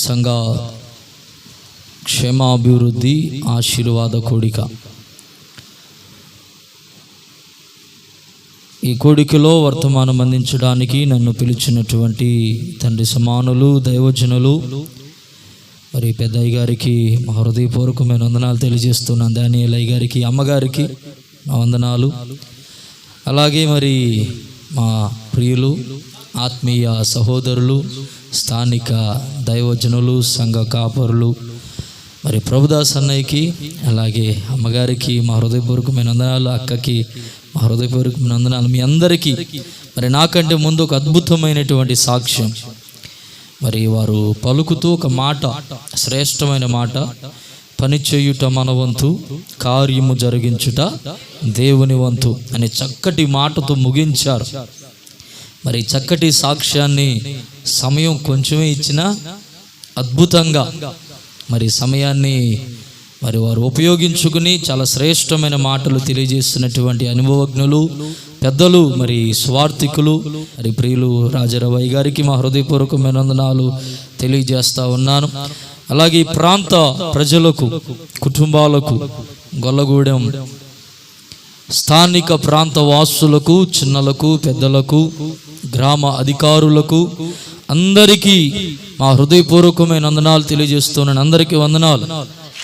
సంఘ క్షేమాభివృద్ధి ఆశీర్వాద కూడిక. ఈ కూడికలో వర్తమానం అందించడానికి నన్ను పిలిచినటువంటి తండ్రి సమానులు, దైవజనులు, మరి పెద్దయ్య గారికి మా హృదయపూర్వకమైన వందనాలు తెలియజేస్తున్నాను. దానియేల్ అయ్య గారికి, అమ్మగారికి మా వందనాలు. అలాగే మరి మా ప్రియులు, ఆత్మీయ సహోదరులు, స్థానిక దైవజనులు, సంఘ కాపరులు, మరి ప్రభుదాస్ అన్నయ్యకి, అలాగే అమ్మగారికి మా హృదయపూర్వకమైన వందనాలు, అక్కకి మా హృదయపూర్వకమైన వందనాలు. మీ అందరికీ మరి నాకంటే ముందు ఒక అద్భుతమైనటువంటి సాక్ష్యం. మరి వారు పలుకుతూ ఒక మాట, శ్రేష్టమైన మాట, పని చేయుట మన వంతు, కార్యము జరిగించుట దేవుని వంతు అనే చక్కటి మాటతో ముగించారు. మరి చక్కటి సాక్ష్యాన్ని సమయం కొంచెమే ఇచ్చినా అద్భుతంగా మరి సమయాన్ని మరి వారు ఉపయోగించుకుని చాలా శ్రేష్టమైన మాటలు తెలియజేస్తున్నటువంటి అనుభవజ్ఞులు, పెద్దలు, మరి స్వార్థికులు, మరి ప్రియులు రాజారావు గారికి మా హృదయపూర్వకమైన వందనాలు తెలియజేస్తా ఉన్నాను. అలాగే ఈ ప్రాంత ప్రజలకు, కుటుంబాలకు, గొల్లగూడెం స్థానిక ప్రాంత వాసులకు, చిన్నలకు, పెద్దలకు, గ్రామ అధికారులకు అందరికీ మా హృదయపూర్వకమైన వందనాలు తెలియజేస్తున్నాను. అందరికీ వందనాలు.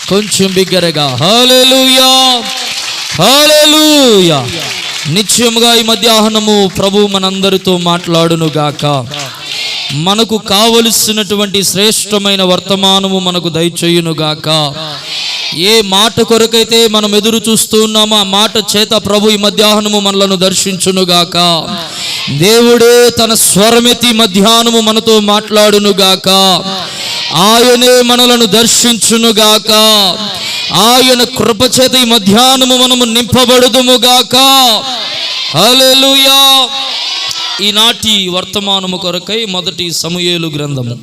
కొంచెం బిగ్గరగా హల్లెలూయా, హల్లెలూయా. నిత్యముగా ఈ మధ్యాహ్నము ప్రభు మనందరితో మాట్లాడును గాక. మనకు కావలసినటువంటి శ్రేష్టమైన వర్తమానము మనకు దయచేయును గాక. ఏ మాట కొరకైతే మనం ఎదురు చూస్తూ ఉన్నామో ఆ మాట చేత ప్రభు ఈ మధ్యాహ్నము మనలను దర్శించును గాక. దేవుడే తన స్వరమెత్తి మధ్యాహ్నము మనతో మాట్లాడును గాక. ఆయనే మనలను దర్శించును గాక. ఆయన కృప చేత ఈ మధ్యాహ్నము మనము నింపబడుదుము గాక. హల్లెలూయా. ఈనాటి వర్తమానము కొరకై మొదటి సమూయేలు గ్రంథము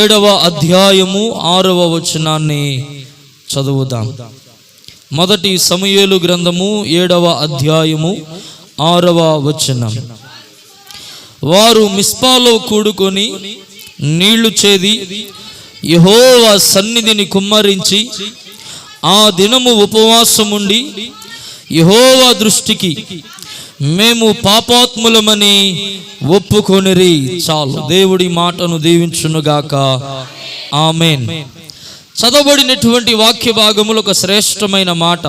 7వ అధ్యాయము 6వ వచనాన్ని చదువుదాం. మొదటి సమూయేలు గ్రంథము 7వ అధ్యాయము 6వ వచనం. వారు మిస్పాలో కూడుకొని నీళ్లు చేది యెహోవా సన్నిధిని కుమ్మరించి ఆ దినము ఉపవాసముండి యెహోవా దృష్టికి మేము పాపాత్ములమని ఒప్పుకొనిరి. చాలు. దేవుడి మాటను దీవించునుగాక. ఆమేన్. చదవబడినటువంటి వాక్య భాగములు ఒక శ్రేష్టమైన మాట.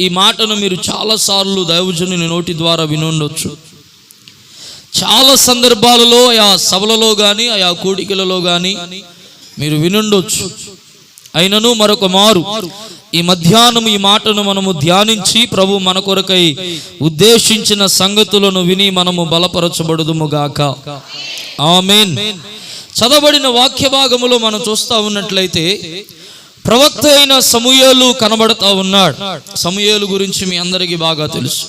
ఈ మాటను మీరు చాలాసార్లు దైవజనుని నోటి ద్వారా వినుండొచ్చు. చాలా సందర్భాలలో ఆయా సభలలో కానీ ఆయా కూడికలలో కానీ మీరు వినుండొచ్చు. అయినను మరొక మారు ఈ మధ్యాహ్నం ఈ మాటను మనము ధ్యానించి ప్రభు మన కొరకై ఉద్దేశించిన సంగతులను విని మనము బలపరచబడుదుముగాక. ఆమేన్. చదవబడిన వాక్య భాగములో మనం చూస్తూ ఉన్నట్లయితే ప్రవక్త అయిన సమూయేలు కనబడతా ఉన్నాడు. సమూయేలు గురించి మీ అందరికీ బాగా తెలుసు.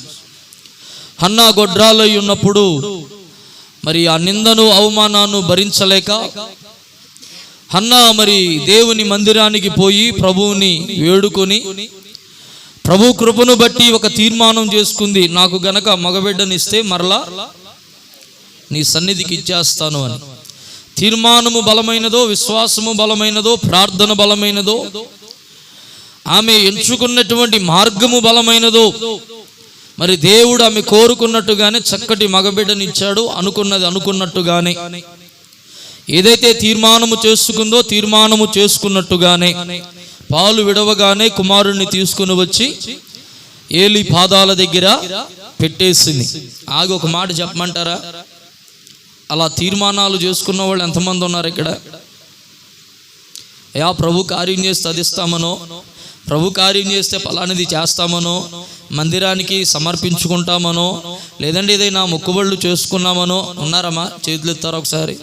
హన్నా గొడ్రాలై ఉన్నప్పుడు మరి ఆ నిందను, అవమానాన్ని భరించలేక హన్నా మరి దేవుని మందిరానికి పోయి ప్రభువుని వేడుకొని ప్రభు కృపను బట్టి ఒక తీర్మానం చేసుకుంది. నాకు గనక మగబిడ్డనిస్తే మరలా నీ సన్నిధికి ఇచ్చేస్తాను అని. తీర్మానము బలమైనదో, విశ్వాసము బలమైనదో, ప్రార్థన బలమైనదో, ఆమె ఎంచుకున్నటువంటి మార్గము బలమైనదో, మరి దేవుడు ఆమె కోరుకున్నట్టుగానే చక్కటి మగబిడ్డనిచ్చాడు. అనుకున్నది అనుకున్నట్టుగానే, ఏదైతే తీర్మానము చేసుకుందో తీర్మానము చేసుకున్నట్టుగానే పాలు విడవగానే కుమారుణ్ణి తీసుకుని వచ్చి ఏలి పాదాల దగ్గర పెట్టేసింది. ఆగి ఒక మాట చెప్పమంటారా? అలా తీర్మానాలు చేసుకున్న వాళ్ళు ఎంతమంది ఉన్నారు ఇక్కడ? అయ్యా ప్రభు కార్యం చేస్తే అది ఇస్తామనో, ప్రభు కార్యం చేస్తే ఫలానిది చేస్తామనో, మందిరానికి సమర్పించుకుంటామనో, లేదంటే ఏదైనా మొక్కుబళ్ళు చేసుకున్నామనో ఉన్నారమ్మా? చేతులు ఎత్తారు ఒకసారి.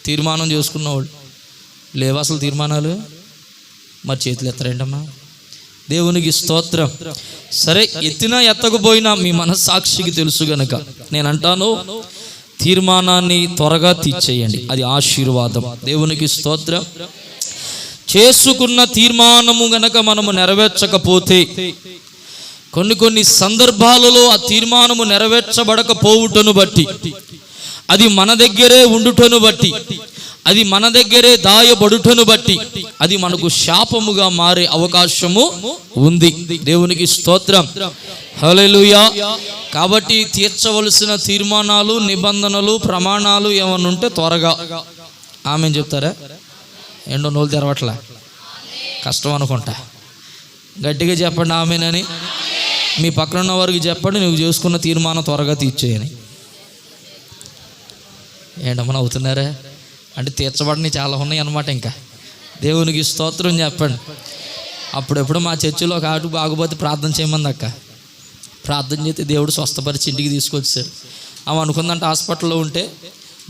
తీర్మానం చేసుకున్నవాళ్ళు లేవు అసలు తీర్మానాలు? మరి చేతులు ఎత్తారేంటమ్మా? దేవునికి స్తోత్రం. సరే, ఎత్తినా ఎత్తకపోయినా మీ మనస్సాక్షికి తెలుసు గనక నేను అంటాను, తీర్మానాన్ని త్వరగా తీర్చేయండి. అది ఆశీర్వాదం. దేవునికి స్తోత్రం. చేసుకున్న తీర్మానము గనక మనము నెరవేర్చకపోతే కొన్ని సందర్భాలలో ఆ తీర్మానము నెరవేర్చబడకపోవుటను బట్టి, అది మన దగ్గరే ఉండుటను బట్టి, అది మన దగ్గరే దాయబడుటను బట్టి అది మనకు శాపముగా మారే అవకాశము ఉంది. దేవునికి స్తోత్రం, హల్లెలూయా. కాబట్టి తీర్చవలసిన తీర్మానాలు, నిబంధనలు, ప్రమాణాలు ఏమన్నా ఉంటే త్వరగా ఆమె చెప్తారా? ఎండో నోలు తెరవట్లా, కష్టం అనుకుంటా. గట్టిగా చెప్పండి ఆమెనని. మీ పక్కన ఉన్న వారికి చెప్పండి, నువ్వు చేసుకున్న తీర్మానం త్వరగా తీర్చేయని. ఏంటమ్మా అవుతున్నారా? అంటే తీర్చబడినవి చాలా ఉన్నాయి అన్నమాట. ఇంకా దేవునికి స్తోత్రం చెప్పండి. అప్పుడెప్పుడు మా చర్చిలో ఒక ఆటు బాగుపోతే ప్రార్థన చేయమంది అక్క. ప్రార్థన చేస్తే దేవుడు స్వస్థపరిచి ఇంటికి తీసుకొచ్చాడు. ఆమె అనుకుందంటే హాస్పిటల్లో ఉంటే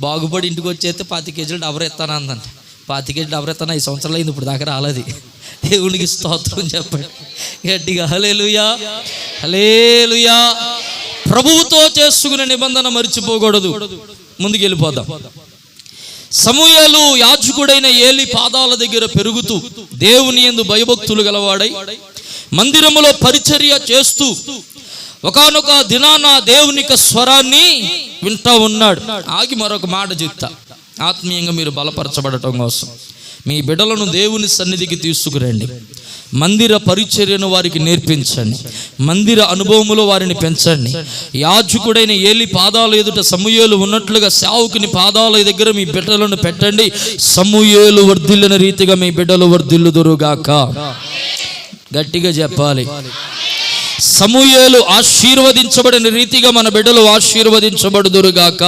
బాగుపడి ఇంటికి వచ్చేస్తే 20 కేజీలు డబర్ ఎత్తాను అందంట. 20 కేజీలు డబర్ ఎత్తాను 5 సంవత్సరాలు అయింది, ఇప్పుడు దాకా రాలేదు. దేవునికి స్తోత్రం చెప్పండి గట్టిగా, హల్లెలూయా, హల్లెలూయా. ప్రభువుతో చేసుకునే నిబంధన మర్చిపోకూడదు. ముందుకు వెళ్ళిపోదాం. సమూయేలు యాజకుడైన ఏలి పాదాల దగ్గర పెరుగుతూ దేవుని యందు భయభక్తులు గలవాడై మందిరములో పరిచర్య చేస్తూ ఒకానొక దినాన దేవునిక స్వరాన్ని వింటా ఉన్నాడు. ఆగి మరొక మాట చెప్తా. ఆత్మీయంగా మీరు బలపరచబడటం కోసం మీ బిడ్డలను దేవుని సన్నిధికి తీసుకురండి. మందిర పరిచర్యను వారికి నేర్పించండి. మందిర అనుభవములో వారిని పెంచండి. యాజకుడైన ఏలి పాదాల ఎదుట సమూయేలు ఉన్నట్లుగా సేవకుని పాదాల దగ్గర మీ బిడ్డలను పెట్టండి. సమూయేలు వర్ధిల్లిన రీతిగా మీ బిడ్డలు వర్ధిల్లుదురుగాక. గట్టిగా చెప్పాలి. సమూయేలు ఆశీర్వదించబడిన రీతిగా మన బిడ్డలు ఆశీర్వదించబడుదురుగాక.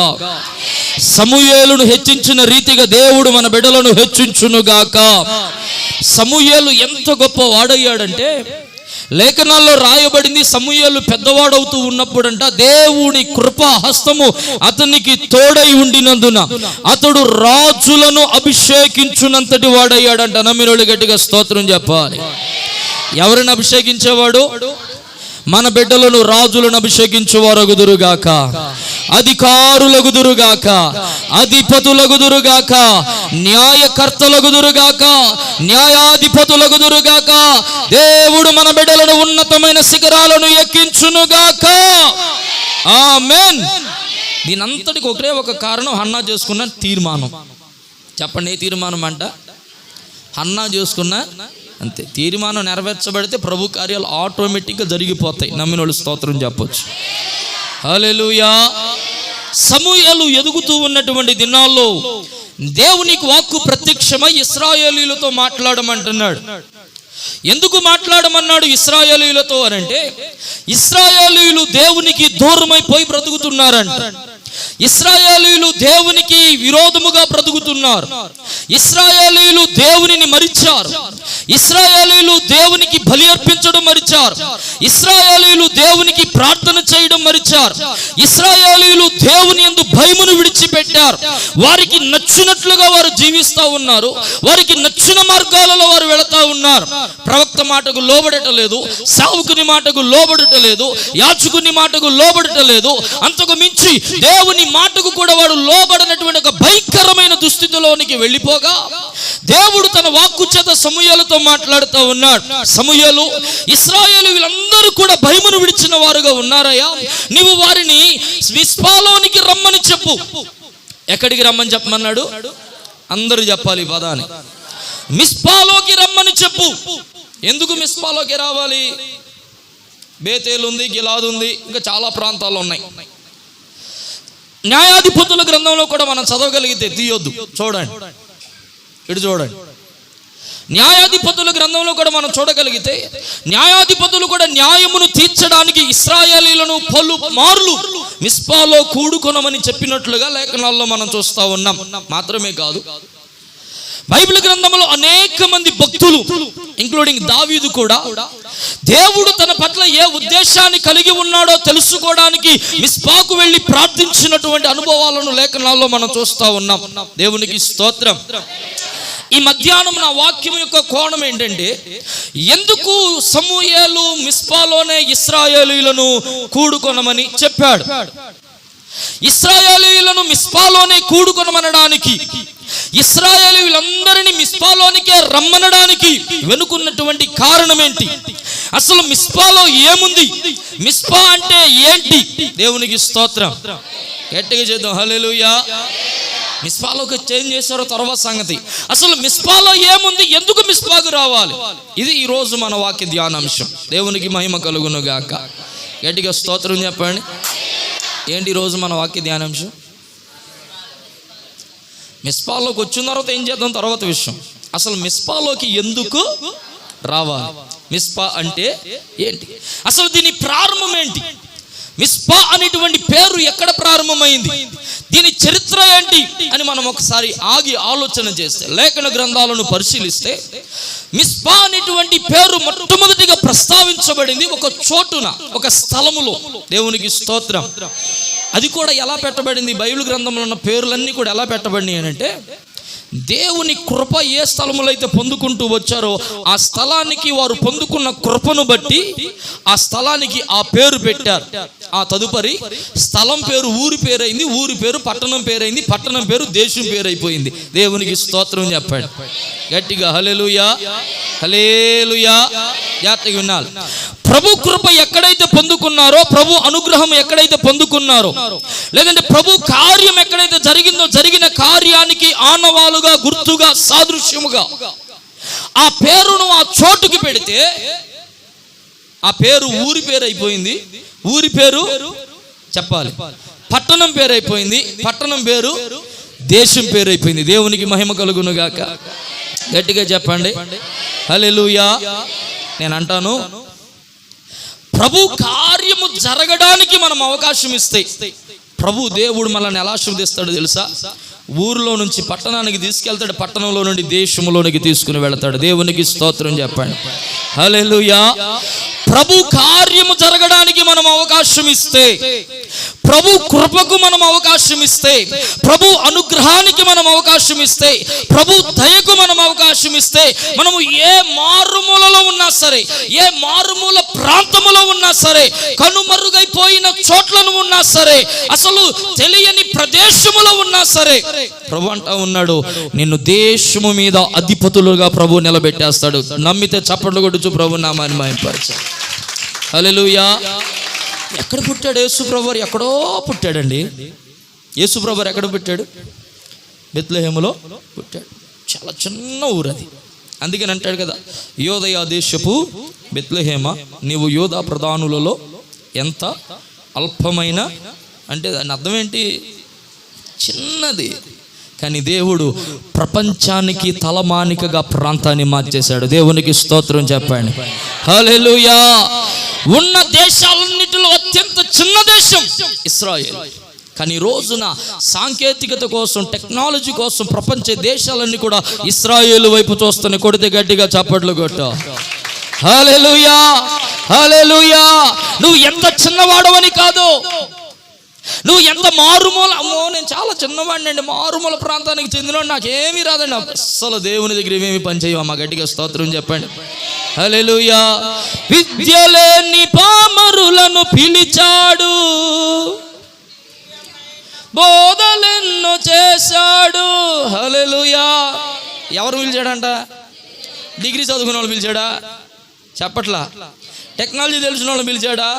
సమూయేలును హెచ్చించిన రీతిగా దేవుడు మన బిడ్డలను హెచ్చించునుగాక. సమూయేలు ఎంత గొప్ప వాడయ్యాడంటే లేఖనాల్లో రాయబడింది, సమూయేలు పెద్దవాడవుతూ ఉన్నప్పుడంట దేవుని కృపా హస్తము అతనికి తోడై ఉండినందున అతడు రాజులను అభిషేకించునంతటి వాడయ్యాడంట. నమ్మినోళ్ళు గట్టిగా స్తోత్రం చెప్పాలి. ఎవరిని అభిషేకించేవాడు? మన బిడ్డలను రాజులను అభిషేకించువారగుదురుగాక, అధికారులగుదురుగాక, అధిపతులగుదురుగాక, న్యాయకర్తలగుదురుగాక, న్యాయాధిపతులగుదురుగాక. దేవుడు మన బిడ్డలను ఉన్నతమైన శిఖరాలను ఎక్కించునుగాక. ఆమేన్. దీనంతటికి ఒకటే ఒక కారణం, హన్నా చేసుకున్న తీర్మానం. చెప్పండి, ఏ తీర్మానం అంట? హన్నా చేసుకున్న అంతే తీర్మానం నెరవేర్చబడితే ప్రభు కార్యాలు ఆటోమేటిక్గా జరిగిపోతాయి. నమ్మిన వాళ్ళు స్తోత్రం చెప్పొచ్చు. హల్లెలూయా. సమూయేలు ఎదుగుతూ ఉన్నటువంటి దినాల్లో దేవునికి వాక్కు ప్రత్యక్షమై ఇశ్రాయేలీయులతో మాట్లాడమంటున్నాడు. ఎందుకు మాట్లాడమన్నాడు ఇశ్రాయేలీయులతో అనంటే, ఇశ్రాయేలీయులు దేవునికి దూరమైపోయి బ్రతుకుతున్నారంట. ఇశ్రాయేలీయులు దేవునికి విరోధముగా బ్రతుకుతున్నారు. ఇశ్రాయేలీయులు దేవునిని మరిచారు. ఇశ్రాయేలీయులు దేవునికి బలి అర్పించడం మరిచారు. ఇశ్రాయేలీయులు దేవునికి ప్రార్థన చేయడం మరిచారు. ఇశ్రాయేలీయులు దేవుని యందు భయమును విడిచిపెట్టారు. వారికి నచ్చినట్లుగా వారు జీవిస్తూ ఉన్నారు. వారికి నచ్చిన మార్గాలలో వారు వెళతా ఉన్నారు. ప్రవక్త మాటకు లోబడటలేదు, సేవకుని మాటకు లోబడటలేదు, యాజకుని మాటకు లోబడటలేదు. అంతకు మించి దేవుని మాటకు కూడా వాడు లోబడనటువంటి ఒక భయంకరమైన దుస్థితిలోనికి వెళ్ళిపోగా దేవుడు తన వాక్కు చేత సమూయేలుతో మాట్లాడుతూ ఉన్నాడు. సమూయేలు, ఇశ్రాయేలు వీళ్ళందరూ కూడా భయమును విడిచిన వారుగా ఉన్నారయ్యా, నీవు వారిని మిస్పాలోనికి రమ్మని చెప్పు. ఎక్కడికి రమ్మని చెప్పమన్నాడు? అందరూ చెప్పాలి ఈ పదాన్ని. మిస్పాలోకి రమ్మని చెప్పు. ఎందుకు మిస్పాలోకి రావాలి? బేతేలు ఉంది, గిలాదు ఉంది, ఇంకా చాలా ప్రాంతాలు ఉన్నాయి. న్యాయాధిపతుల గ్రంథంలో కూడా మనం చదవగలిగితే, తీయొద్దు, చూడండి, ఇటు చూడండి. న్యాయాధిపతుల గ్రంథంలో కూడా మనం చూడగలిగితే న్యాయాధిపతులు కూడా న్యాయమును తీర్చడానికి ఇశ్రాయేలీయులను పలు మార్లు మిస్పాలో కూడుకొనమని చెప్పినట్లుగా లేఖనాల్లో మనం చూస్తూ ఉన్నాం. మాత్రమే కాదు, బైబిల్ గ్రంథంలో అనేక మంది భక్తులు ఇంక్లూడింగ్ దావీదు కూడా దేవుడు తన పట్ల ఏ ఉద్దేశాన్ని కలిగి ఉన్నాడో తెలుసుకోవడానికి మిస్పాకు వెళ్ళి ప్రార్థించినటువంటి అనుభవాలను లేఖనాల్లో మనం చూస్తూ ఉన్నాం. దేవునికి స్తోత్రం. ఈ మధ్యాహ్నం నా వాక్యం యొక్క కోణం ఏంటంటే, ఎందుకు సమూయేలు మిస్పాలోనే ఇశ్రాయేలీయులను కూడుకొనమని చెప్పాడు? ఇశ్రాయేలీయులను మిస్పాలోనే కూడుకొనమనడానికి, ఇశ్రాయేలీయులందరినీ మిస్పాలోనికే రమ్మనడానికి వెనుకున్నటువంటి కారణం ఏంటి? అసలు మిస్పాలో ఏముంది? మిస్పా అంటే ఏంటి? దేవునికి స్తోత్రం. గట్టిగా చేద్దాం హల్లెలూయా. మిస్పాలోకి చేంజ్ చేశారో తర్వాత సంగతి. అసలు మిస్పాలో ఏముంది, ఎందుకు మిస్పాకు రావాలి, ఇది ఈరోజు మన వాక్య ధ్యానాంశం. దేవునికి మహిమ కలుగును గాక. గట్టిగా స్తోత్రం చెప్పండి. ఏంటి ఈరోజు మన వాక్య ధ్యానాంశం? మిస్పాలోకి వచ్చిన తర్వాత ఏం చేద్దాం తర్వాత విషయం. అసలు మిస్పాలోకి ఎందుకు రావాలి, మిస్పా అంటే ఏంటి, అసలు దీని ప్రారంభం ఏంటి, మిస్పా అనేటువంటి పేరు ఎక్కడ ప్రారంభమైంది, దీని చరిత్ర ఏంటి అని మనం ఒకసారి ఆగి ఆలోచన చేస్తే, లేఖన గ్రంథాలను పరిశీలిస్తే మిస్పా అనేటువంటి పేరు మొట్టమొదటిగా ప్రస్తావించబడింది ఒక చోటున, ఒక స్థలములో. దేవునికి స్తోత్రం. అది కూడా ఎలా పెట్టబడింది, బైబిల్ గ్రంథంలో ఉన్న పేర్లన్నీ కూడా ఎలా పెట్టబడినాయి అని అంటే, దేవుని కృప ఏ స్థలములో అయితే పొందుకుంటూ వచ్చారో ఆ స్థలానికి వారు పొందుకున్న కృపను బట్టి ఆ స్థలానికి ఆ పేరు పెట్టారు. ఆ తదుపరి స్థలం పేరు ఊరి పేరైంది, ఊరి పేరు పట్టణం పేరైంది, పట్టణం పేరు దేశం పేరు అయిపోయింది. దేవునికి స్తోత్రం చెప్పండి గట్టిగా. హల్లెలూయా, హల్లెలూయా. జాగ్రత్తగా వినాలి. ప్రభు కృప ఎక్కడైతే పొందుకున్నారో, ప్రభు అనుగ్రహం ఎక్కడైతే పొందుకున్నారో, లేదంటే ప్రభు కార్యం ఎక్కడైతే జరిగిందో, జరిగిన కార్యానికి ఆనవాలుగా, గుర్తుగా, సాదృశ్యముగా ఆ పేరును ఆ చోటుకి పెడితే ఆ పేరు ఊరి పేరు అయిపోయింది, ఊరి పేరు చెప్పాలి, పట్టణం పేరు అయిపోయింది, పట్టణం పేరు దేశం పేరు అయిపోయింది. దేవునికి మహిమ కలుగును గాక. గట్టిగా చెప్పండి హల్లెలూయా. నేను అంటాను, ప్రభు కార్యము జరగడానికి మనం అవకాశం ఇస్తే ప్రభు దేవుడు మనల్ని ఎలా ఆశీర్వదిస్తాడో తెలుసా? ఊరిలో నుంచి పట్టణానికి తీసుకెళ్తాడు, పట్టణంలో నుండి దేశంలోనికి తీసుకుని వెళ్తాడు. దేవునికి స్తోత్రం చెప్పండి హల్లెలూయా. ప్రభు కార్యము జరగడానికి మనం అవకాశం ఇస్తే, ప్రభు కృపకు మనం అవకాశం ఇస్తే, ప్రభు అనుగ్రహానికి మనం అవకాశం ఇస్తే, ప్రభు దయకు మనం అవకాశం ఇస్తే, మనము ఏ మారుమూలలో ఉన్నా సరే, ఏ మారుమూల ప్రాంతములో ఉన్నా సరే, కనుమరుగైపోయిన చోట్లను ఉన్నా సరే, అసలు తెలియని ప్రదేశములో ఉన్నా సరే, ప్రభు అంటా ఉన్నాడు, నిన్ను దేశము మీద అధిపతులుగా ప్రభు నిలబెట్టేస్తాడు. నమ్మితే చప్పట్లు కొట్టుచు ప్రభు నామాన్ని మహిమపరచాలి. హల్లెలూయా. ఎక్కడ పుట్టాడు యేసుప్రభు? ఎక్కడో పుట్టాడండి. యేసుప్రభు ఎక్కడ పుట్టాడు? బెత్లెహేములో పుట్టాడు. చాలా చిన్న ఊరు అది. అందుకని అంటాడు కదా, యోదయ దేశపు బెత్లెహేమ, నీవు యోధా ప్రధానులలో ఎంత అల్పమైన, అంటే దాని అర్థం ఏంటి? చిన్నది. కానీ దేవుడు ప్రపంచానికి తలమానికగా ప్రాంతాన్ని మార్చేశాడు. దేవునికి స్తోత్రం చెప్పండి హల్లెలూయా. ఉన్న దేశాలన్నిటిలో అత్యంత చిన్న దేశం ఇశ్రాయేలు. కానీ రోజున సాంకేతికత కోసం, టెక్నాలజీ కోసం ప్రపంచ దేశాలన్నీ కూడా ఇశ్రాయేలు వైపు చూస్తున్నాయి. కొడితే గట్టిగా చప్పట్లు కొట్టు హల్లెలూయా, హల్లెలూయా. నువ్వు ఎంత చిన్నవాడవని కాదు, నువ్వు ఎంత మారుమూల, అమ్మో నేను చాలా చిన్నవాడిని అండి, మారుమూల ప్రాంతానికి చెందినవాడు, నాకేమీ రాదండి, అస్సలు దేవుని దగ్గర ఏమేమి పని చేయవమ్మా. గట్టిగా స్తోత్రం చెప్పండి హల్లెలూయా. విద్యలేని పామరులను పిలిచాడు, బోధలెన్నో చేశాడు. హల్లెలూయా. ఎవరు పిలిచాడంట? డిగ్రీ చదువుకున్న వాళ్ళు పిలిచాడా? చెప్పట్లా. టెక్నాలజీ తెలిసిన వాళ్ళు పిలిచాడా?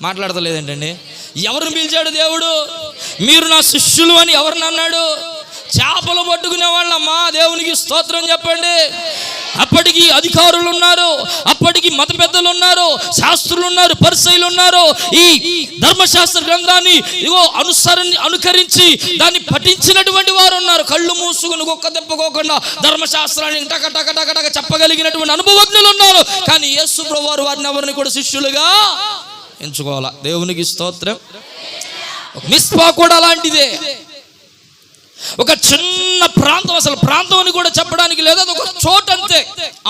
మాట్లాడతలేదేంటండి. ఎవరిని పిలిచాడు దేవుడు? మీరు నా శిష్యులు అని ఎవరిని అన్నాడు? చేపలు పట్టుకునే వాళ్ళమ్మా. దేవునికి స్తోత్రం చెప్పండి. అప్పటికి అధికారులు ఉన్నారు, అప్పటికి మత పెద్దలు ఉన్నారు, శాస్త్రులు ఉన్నారు, పరిసయ్యులు ఉన్నారు. ఈ ధర్మశాస్త్ర గ్రంథాన్ని అనుకరించి దాన్ని పఠించినటువంటి వారు ఉన్నారు. కళ్ళు మూసుకుని ఒక్క తెప్పుకోకుండా ధర్మశాస్త్రాన్ని టక టక టక టక చెప్పగలిగినటువంటి అనుభవజ్ఞులు ఉన్నారు. కానీ యేసు ప్రభువారు వారిని ఎవరిని కూడా శిష్యులుగా ఎంచుకోవాలా. దేవునికి స్తోత్రం. మిస్పా కూడా అలాంటిదే. ఒక చిన్న ప్రాంతం, అసలు ప్రాంతం అని కూడా చెప్పడానికి లేదు, అది ఒక చోటు అంతే.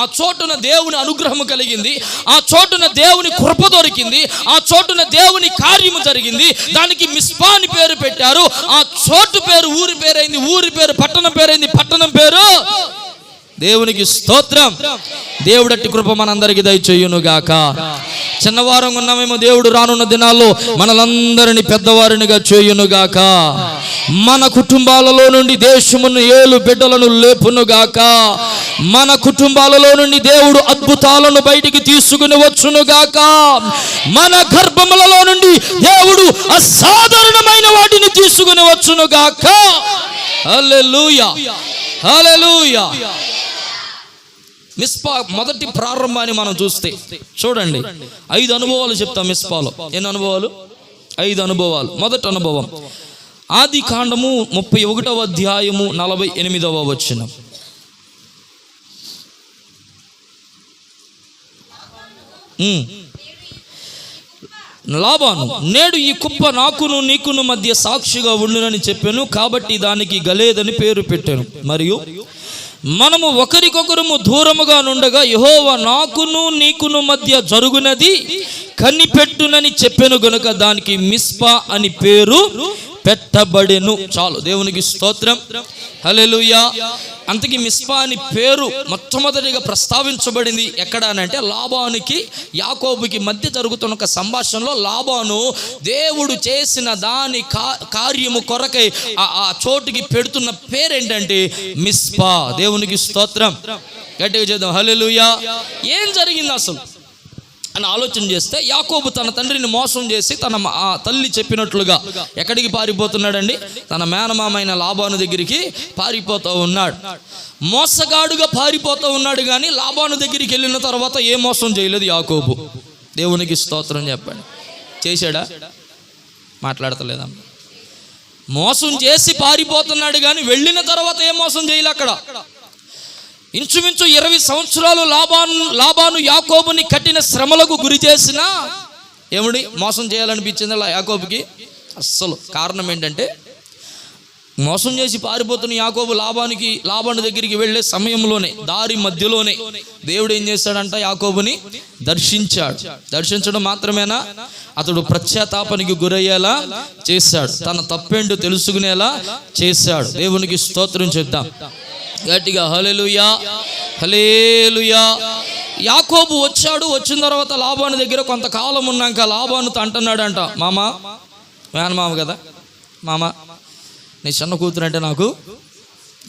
ఆ చోటున దేవుని అనుగ్రహం కలిగింది, ఆ చోటున దేవుని కృప దొరికింది, ఆ చోటున దేవుని కార్యము జరిగింది. దానికి మిస్పా అని పేరు పెట్టారు. ఆ చోటు పేరు ఊరి పేరైంది, ఊరి పేరు పట్టణం పేరైంది, పట్టణం పేరు దేవునికి స్తోత్రం. దేవుడట్టి కృప మనందరికీ దయచేయును గాక. చిన్నవారం ఉన్నామేమో, దేవుడు రానున్న దినాల్లో మనలందరినీ పెద్దవారినిగా చేయును గాక. మన కుటుంబాలలో నుండి దేశమును ఏలు బిడ్డలను లేపును గాక. మన కుటుంబాలలో నుండి దేవుడు అద్భుతాలను బయటికి తీసుకుని వచ్చును గాక. మన గర్భములలో నుండి దేవుడు అసాధారణమైన వాటిని తీసుకుని వచ్చును గాక. హల్లెలూయా, హల్లెలూయా. మిస్పా మొదటి ప్రారంభాన్ని మనం చూస్తే చూడండి, 5 అనుభవాలు చెప్తాం మిస్పాలో. ఎన్ని అనుభవాలు? 5 అనుభవాలు. మొదటి అనుభవం ఆది కాండము 31వ అధ్యాయము 48వ వచనం. లాబాను, నేడు ఈ కుప్ప నాకును నీకును మధ్య సాక్షిగా ఉండునని చెప్పాను, కాబట్టి దానికి గలేదని పేరు పెట్టాను. మరియు మనము ఒకరికొకరము దూరముగా నుండగా యెహోవా నాకును నీకును మధ్య జరుగునది కనిపెట్టునని చెప్పాను గనుక దానికి మిస్పా అని పేరు పెట్టబడెను. చాలు, దేవునికి స్తోత్రం, హల్లెలూయా. అంతకీ మిస్పా అని పేరు మొట్టమొదటిగా ప్రస్తావించబడింది ఎక్కడ అని అంటే, లాబానుకి యాకోబుకి మధ్య జరుగుతున్న ఒక సంభాషణలో లాబాను దేవుడు చేసిన దాని కార్యము కొరకై ఆ చోటుకి పెడుతున్న పేరేంటంటే మిస్పా. దేవునికి స్తోత్రం, గట్టిగా చేద్దాం, హల్లెలూయా. ఏం జరిగింది అసలు అని ఆలోచన చేస్తే, యాకోబు తన తండ్రిని మోసం చేసి తన తల్లి చెప్పినట్లుగా ఎక్కడికి పారిపోతున్నాడండి? తన మేనమామైన లాబాను దగ్గరికి పారిపోతూ ఉన్నాడు. మోసగాడుగా పారిపోతూ ఉన్నాడు, కానీ లాబాను దగ్గరికి వెళ్ళిన తర్వాత ఏ మోసం చేయలేదు యాకోబు. దేవునికి స్తోత్రం చెప్పండి. చేశాడా? మాట్లాడతలేదా? మోసం చేసి పారిపోతున్నాడు, కానీ వెళ్ళిన తర్వాత ఏ మోసం చేయలే. అక్కడ ఇంచుమించు 20 సంవత్సరాలు లాబాను యాకోబుని కఠిన శ్రమలకు గురి చేసినా ఏమిటి మోసం చేయాలనిపించింది యాకోబుకి? అస్సలు. కారణం ఏంటంటే, మోసం చేసి పారిపోతున్న యాకోబు లాబాను దగ్గరికి వెళ్ళే సమయంలోనే, దారి మధ్యలోనే దేవుడు ఏం చేశాడంట? యాకోబుని దర్శించాడు. దర్శించడం మాత్రమేనా, అతడు పశ్చాత్తాపానికి గురయ్యేలా చేశాడు, తన తప్పేంటో తెలుసుకునేలా చేశాడు. దేవునికి స్తోత్రం చేద్దాం గట్టిగా, హల్లెలూయా, హల్లెలూయా. యాకోబు వచ్చిన తర్వాత లాబాను దగ్గర కొంతకాలం ఉన్నాక లాబానుతో అంటున్నాడంట, మామ, మేనమామ కదా, మామ నీ చిన్న కూతురు అంటే నాకు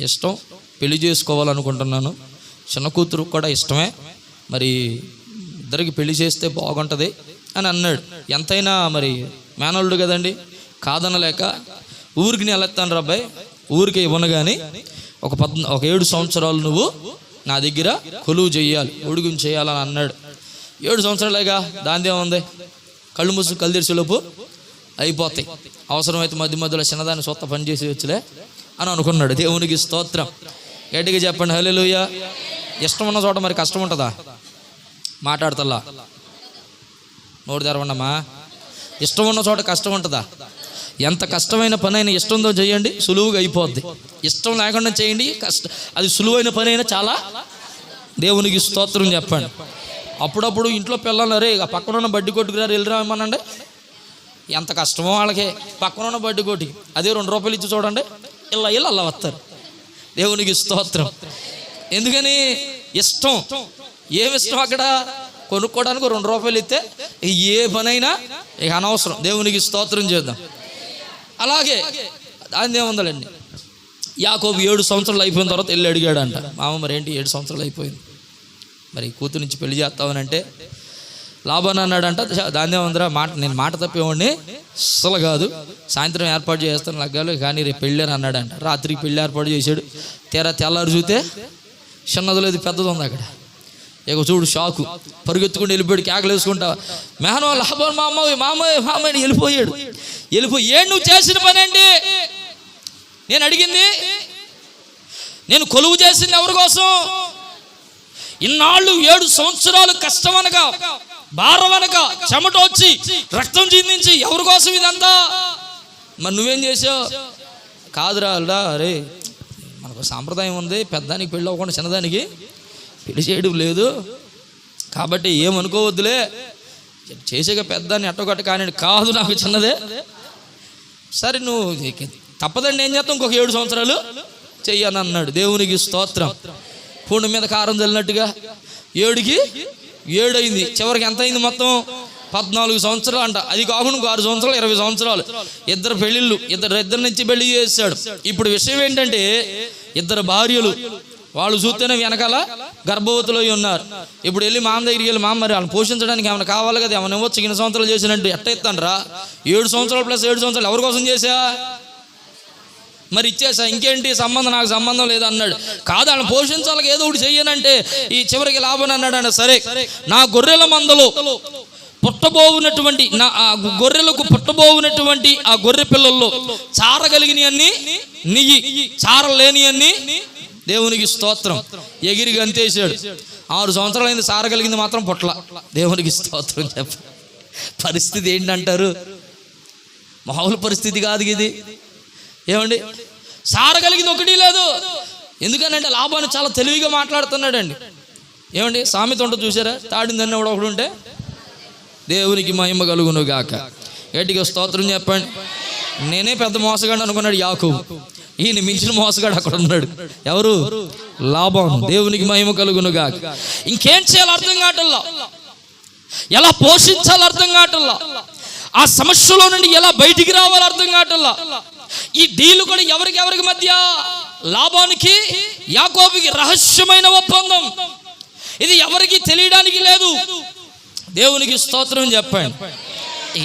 ఇష్టం, పెళ్లి చేసుకోవాలనుకుంటున్నాను, చిన్న కూతురు కూడా ఇష్టమే, మరి ఇద్దరికి పెళ్లి చేస్తే బాగుంటుంది అని అన్నాడు. ఎంతైనా మరి మేనల్లుడు కదండి, కాదనలేక ఊరికి నేను వెళ్తాను రాబాయ్, ఊరికి ఇవ్వను, కానీ ఒక 7 సంవత్సరాలు నువ్వు నా దగ్గర కొలువు చేయాలి, ఉడుగుని చేయాలని అన్నాడు. 7 సంవత్సరాలేగా, దానిదే ఉంది, కళ్ళు మూసు కళ్ళు తెరిచేలోపు అయిపోతాయి, అవసరమైతే మధ్య మధ్యలో చిన్నదాన్ని సొత్త పని చేసి వచ్చలే అని అనుకున్నాడు. దేవునికి స్తోత్రం, గట్టిగా చెప్పండి, హల్లెలూయా. ఇష్టం ఉన్న చోట మరి కష్టం ఉంటుందా? మాట్లాడతల్లా, నోరు తెరవండమ్మా. ఇష్టం ఉన్న చోట కష్టం ఉంటుందా? ఎంత కష్టమైన పని అయినా ఇష్టంతో చేయండి, సులువుగా అయిపోద్ది. ఇష్టం లేకుండా చేయండి, అది సులువైన పని అయినా చాలా. దేవునికి స్తోత్రం చెప్పండి. అప్పుడప్పుడు ఇంట్లో పిల్లలు, రే ఆ పక్కన ఉన్న బడ్డీ కొట్టుకురారు వెళ్ళిరా ఏమనండి, ఎంత కష్టమో వాళ్ళకి. పక్కన ఉన్న బడ్డీ కొట్టుకి అదే 2 రూపాయలు ఇచ్చి చూడండి, అలా వస్తారు. దేవునికి స్తోత్రం. ఎందుకని? ఇష్టం. ఏమి ఇష్టం అక్కడ? కొనుక్కోవడానికి 2 రూపాయలు ఇస్తే ఏ పనైనా ఇక అనవసరం. దేవునికి స్తోత్రం చేద్దాం. అలాగే దాని ఏముందండి, యాకోబు 7 సంవత్సరాలు అయిపోయిన తర్వాత వెళ్ళి అడిగాడంట, మామ మరి ఏంటి 7 సంవత్సరాలు అయిపోయింది, మరి కూతురు నుంచి పెళ్లి చేస్తావనంటే లాబాను అన్నాడంట, దాని ఏముందిరా, నేను మాట తప్పేవాడిని అస్సలు కాదు, సాయంత్రం ఏర్పాటు చేస్తాను లగ్గాలు, కానీ రేపు పెళ్ళి అని అన్నాడంట. రాత్రికి పెళ్ళి ఏర్పాటు చేశాడు. తెల్లారు చూస్తే చిన్నది లేదు పెద్దది ఉంది అక్కడ. ఇక చూడు షాకు, పరుగెత్తుకుంటూ వెళ్ళిపోయాడు, కేకలు వేసుకుంటా, మేనో లాబాను మామయ్య వెళ్ళిపోయాడు. ఏడు నువ్వు చేసిన పని ఏంటి? నేను అడిగింది, నేను కొలువు చేసింది ఎవరి కోసం? ఇన్నాళ్ళు 7 సంవత్సరాలు కష్టం అనగా, భారం అనగా, చెమట వచ్చి రక్తం చిందించి ఎవరి కోసం ఇదంతా? మరి నువ్వేం చేసావు? కాదురా అరే, మనకు సాంప్రదాయం ఉంది, పెద్దానికి పెళ్ళి అవ్వకుండా చిన్నదానికి పెళ్లి చేయడం లేదు, కాబట్టి ఏమనుకోవద్దులే, చేసేగా పెద్దాన్ని ఎట్టగొట్ట కానీ కాదు, నాకు చిన్నదే. సరే నువ్వు తప్పదండి, ఏం చేస్తాం, ఇంకొక 7 సంవత్సరాలు చెయ్యని అన్నాడు. దేవునికి స్తోత్రం. పూర్ణ మీద కారం చల్లినట్టుగా 7కి 7 అయింది. చివరికి ఎంత అయింది మొత్తం? 14 సంవత్సరాలు అంట. అది కాకుండా 6 సంవత్సరాలు 20 సంవత్సరాలు. 2 పెళ్ళిళ్ళు, ఇద్దరు నుంచి పెళ్లి చేశాడు. ఇప్పుడు విషయం ఏంటంటే, 2 భార్యలు, వాళ్ళు చూస్తేనే వెనకాల గర్భవతులు ఉన్నారు. ఇప్పుడు వెళ్ళి మామ దగ్గరికి వెళ్ళి, మామ మరి వాళ్ళని పోషించడానికి ఏమైనా కావాలి కదా, ఏమైనా ఇవ్వచ్చు, 2 సంవత్సరాలు చేసినట్టు ఎట్ట ఇస్తాను రా? 7 సంవత్సరాలు ప్లస్ 7 సంవత్సరాలు ఎవరి కోసం చేసా? మరి ఇచ్చేసా, ఇంకేంటి సంబంధం, నాకు సంబంధం లేదు అన్నాడు. కాదు, ఆయన పోషించాలి, ఏదో ఒకటి చెయ్యనంటే ఈ చివరికి లాభం అన్నాడు. ఆయన సరే, నా గొర్రెల మందలో పుట్టబోవునటువంటి నా గొర్రెలకు పుట్టబోవునటువంటి ఆ గొర్రె పిల్లల్లో చారగలిగిన అన్ని నియ్యి, చారలేని అన్ని దేవునికి స్తోత్రం. ఎగిరి గంతేసాడు. 6 సంవత్సరాలైంది, చారగలిగింది మాత్రం పుట్ల. దేవునికి స్తోత్రం. చెప్ప పరిస్థితి ఏంటంటారు? మామూలు పరిస్థితి కాదు ఇది. ఏమండి, సారగలిగింది ఒకటి లేదు. ఎందుకనంటే లాభాన్ని చాలా తెలివిగా మాట్లాడుతున్నాడండి. ఏమండి, సామెత ఉంటుంది చూసారా, తాడిందని ఒకడు ఉంటే దేవునికి మహిమ కలుగును గాక. గట్టిగా స్తోత్రం చెప్పండి. నేనే పెద్ద మోసగాడు అనుకున్నాడు యాకోబు. ఈయన మించిన మోసగాడు అక్కడ ఉన్నాడు. ఎవరు? లాభం. దేవునికి మహిమ కలుగును గాక. ఇంకేం చేయాలో అర్థం కావట్లా, ఎలా పోషించాలో అర్థం కావట్లా, ఆ సమస్యలో నుండి ఎలా బయటికి రావాలో అర్థం కావట్లా. ఈ డీలు కూడా ఎవరికి మధ్య? లాభానికి యాకోబుకి రహస్యమైన ఒప్పందం. ఇది ఎవరికి తెలియడానికి లేదు. దేవునికి స్తోత్రం చెప్పండి.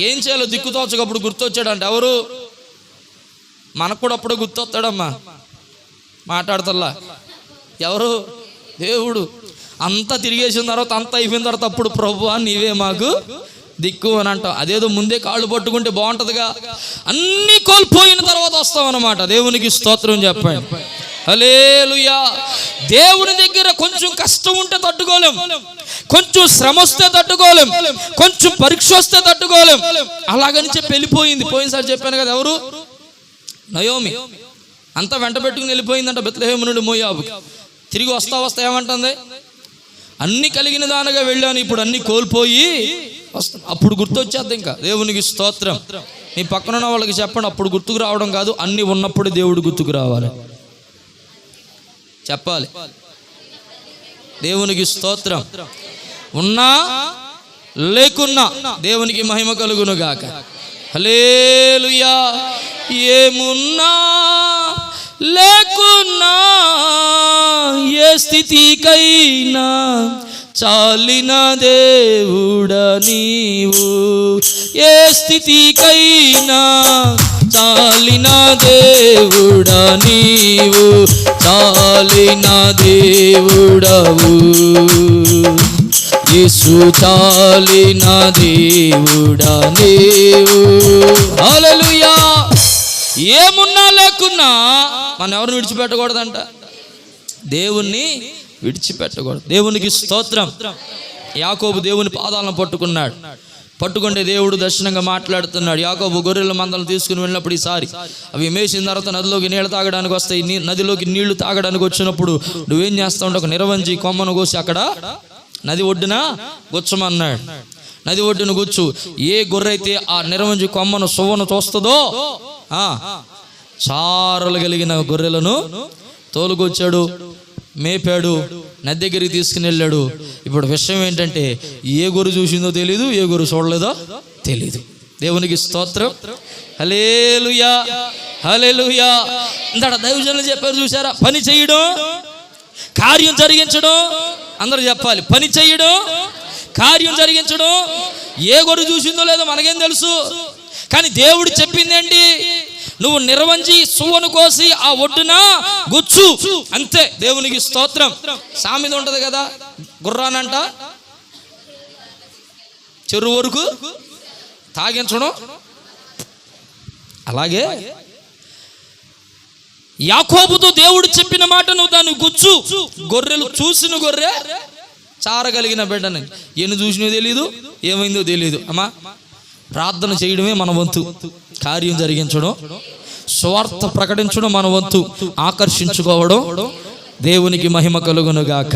ఏం చేయాలో దిక్కుతోచకప్పుడు గుర్తొచ్చాడంట. ఎవరు? మనకు కూడా అప్పుడు గుర్తొస్తాడమ్మా, మాట్లాడతల్లా. ఎవరు? దేవుడు. అంతా తిరిగేసిన తర్వాత, అంతా అయిపోయిన తర్వాత అప్పుడు ప్రభువా నీవే మాకు దిక్కు అని అంటాం. అదేదో ముందే కాళ్ళు పట్టుకుంటే బాగుంటుందిగా. అన్నీ కోల్పోయిన తర్వాత వస్తాం అన్నమాట. దేవునికి స్తోత్రం చెప్పండి. హల్లెలూయా. దేవుని దగ్గర కొంచెం కష్టం ఉంటే తట్టుకోలేం, కొంచెం శ్రమ వస్తే తట్టుకోలేం, కొంచెం పరీక్ష వస్తే తట్టుకోలేం. అలాగని చెప్పి వెళ్ళిపోయింది. పోయినసారి చెప్పాను కదా, ఎవరు? నయోమి. అంతా వెంట పెట్టుకుని వెళ్ళిపోయిందంట బెత్లెహేము నుండి మోయాబు. తిరిగి వస్తా ఏమంటుంది? అన్ని కలిగిన దానిగా వెళ్ళాను, ఇప్పుడు అన్ని కోల్పోయి వస్తాను. అప్పుడు గుర్తొచ్చేద్ది. ఇంకా దేవునికి స్తోత్రం. మీ పక్కన ఉన్న వాళ్ళకి చెప్పండి, అప్పుడు గుర్తుకు రావడం కాదు, అన్ని ఉన్నప్పుడు దేవుడు గుర్తుకు రావాలి చెప్పాలి. దేవునికి స్తోత్రం. ఉన్నా లేకున్నా దేవునికి మహిమ కలుగును గాక. హల్లెలూయా. ఏమున్నా లేకున్నా ఏ స్థితికైనా చాలిన దేవుడా నీవు, ఏ స్థితికైనా చాలిన దేవుడా నీవు, చాలిన దేవుడవు యేసు, చాలిన దేవుడా నీవు. హల్లెలూయా. ఏమున్నా లేకున్నా మనం ఎవరిని విడిచిపెట్టకూడదంట? దేవుణ్ణి విడిచిపెట్టకూడదు. దేవునికి స్తోత్రం. యాకోబు దేవుని పాదాలను పట్టుకున్నాడు. పట్టుకుంటే దేవుడు దర్శనంగా మాట్లాడుతున్నాడు. యాకోబు గొర్రెల మందలను తీసుకుని వెళ్ళినప్పుడు ఈసారి అవి మేసిన తర్వాత నదిలోకి నీళ్ళు తాగడానికి వస్తాయి. నదిలోకి నీళ్లు తాగడానికి వచ్చినప్పుడు నువ్వేం చేస్తావు అంటే ఒక నిరవంజి కొమ్మను కోసి అక్కడ నది ఒడ్డున గుచ్చమన్నాడు. నది ఒడ్డున గుచ్చు. ఏ గొర్రె అయితే ఆ నిరవంజి కొమ్మను సువ్వను తోస్తుందో చారలు కలిగిన గొర్రెలను తోలుకొచ్చాడు, మేపాడు, నది దగ్గరికి తీసుకుని వెళ్ళాడు. ఇప్పుడు విషయం ఏంటంటే, ఏ గొర్రె చూసిందో తెలీదు, ఏ గొర్రె చూడలేదో తెలీదు. దేవునికి స్తోత్రం. హల్లెలూయా, హల్లెలూయా. ఇందాక దైవజనులు చెప్పారు చూసారా, పని చేయడం, కార్యం జరిగించడం. అందరూ చెప్పాలి, పని చేయడం, కార్యం జరిగించడం. ఏ గొర్రె చూసిందో లేదో మనకేం తెలుసు, కానీ దేవుడు చెప్పింది ఏంటి? నువ్వు నిర్వంచి సువ్వను కోసి ఆ ఒడ్డున గుచ్చు, అంతే. దేవునికి స్తోత్రం. సామెత ఉంటది కదా, గుర్రానంట చెరువు వరకు తాగించడం. అలాగే యాకోబుతో దేవుడు చెప్పిన మాట నువ్వు దాన్ని గుచ్చు. గొర్రెలు చూసిన గొర్రె చారగలిగిన బిడ్డని ఎన్ని చూసినో తెలీదు, ఏమైందో తెలీదు. అమ్మా, ప్రార్థన చేయడమే మన వంతు, కార్యం జరిగించడం, స్వార్థ ప్రకటించడం మన వంతు, ఆకర్షించుకోవడం. దేవునికి మహిమ కలుగును గాక.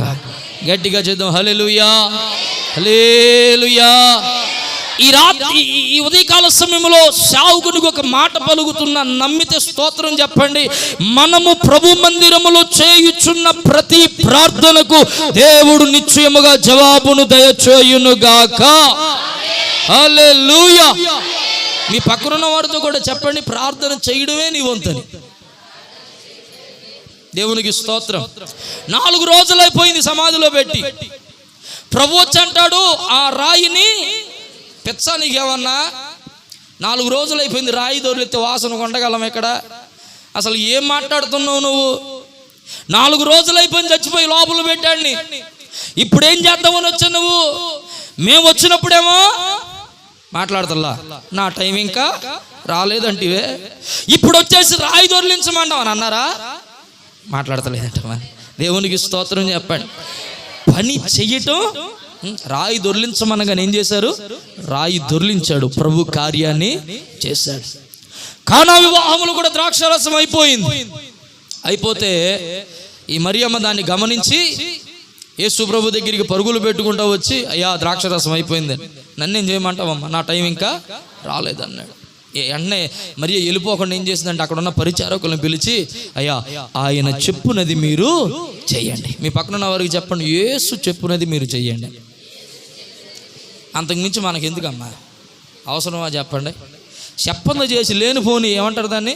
గట్టిగా చేద్దాం. హల్లెలూయా, హల్లెలూయా. ఈ ఉదయకాల సమయంలో సేవకునికి ఒక మాట పలుకుతున్నా, నమ్మితే స్తోత్రం చెప్పండి. మనము ప్రభు మందిరములో చేయుచున్న ప్రతి ప్రార్థనకు దేవుడు నిశ్చయముగా జవాబును దయచేయును గాక. హల్లెలూయా. మీ పక్కనున్న వారితో కూడా చెప్పండి, ప్రార్థన చేయడమే నీ వంతని. దేవునికి స్తోత్రం. 4 రోజులు అయిపోయింది సమాధిలో పెట్టి. ప్రభు వచ్చి అంటాడు, ఆ రాయిని పెచ్చా, నీకేమన్నా 4 రోజులు అయిపోయింది, రాయి దొరికితే వాసన కొండగలం ఎక్కడ? అసలు ఏం మాట్లాడుతున్నావు నువ్వు? 4 రోజులు అయిపోయింది చచ్చిపోయి లోపల పెట్టాడిని, ఇప్పుడేం చేద్దామని వచ్చావు నువ్వు? మేము వచ్చినప్పుడేమో మాట్లాడతల్లా, నా టైం ఇంకా రాలేదంటివే, ఇప్పుడు వచ్చేసి రాయి దొర్లించమంటావు అని అన్నారా? మాట్లాడతలేదంట. మరి దేవునికి స్తోత్రం చెప్పండి. పని చెయ్యటం, రాయి దొర్లించమనగానే ఏం చేశారు? రాయి దొర్లించాడు, ప్రభు కార్యాన్ని చేశాడు. కానా వివాహములు కూడా ద్రాక్షారసం అయిపోయింది. అయిపోతే ఈ మరియమ్మ దాన్ని గమనించి యేసు ప్రభు దగ్గరికి పరుగులు పెట్టుకుంటూ వచ్చి, అయ్యా ద్రాక్షరసం అయిపోయింది, నన్నేం చేయమంటావమ్మా, నా టైం ఇంకా రాలేదన్నాడు. వెంటనే మరి వెళ్ళిపోకుండా ఏం చేసిందంటే అక్కడ ఉన్న పరిచారకులను పిలిచి, అయ్యా ఆయన చెప్పునది మీరు చెయ్యండి. మీ పక్కన ఉన్న వారికి చెప్పండి, యేసు చెప్పునది మీరు చెయ్యండి. అంతకుమించి మనకి ఎందుకమ్మా, అవసరమా చెప్పండి? చెప్పంద చేసి లేనిపోని ఏమంటారు దాన్ని,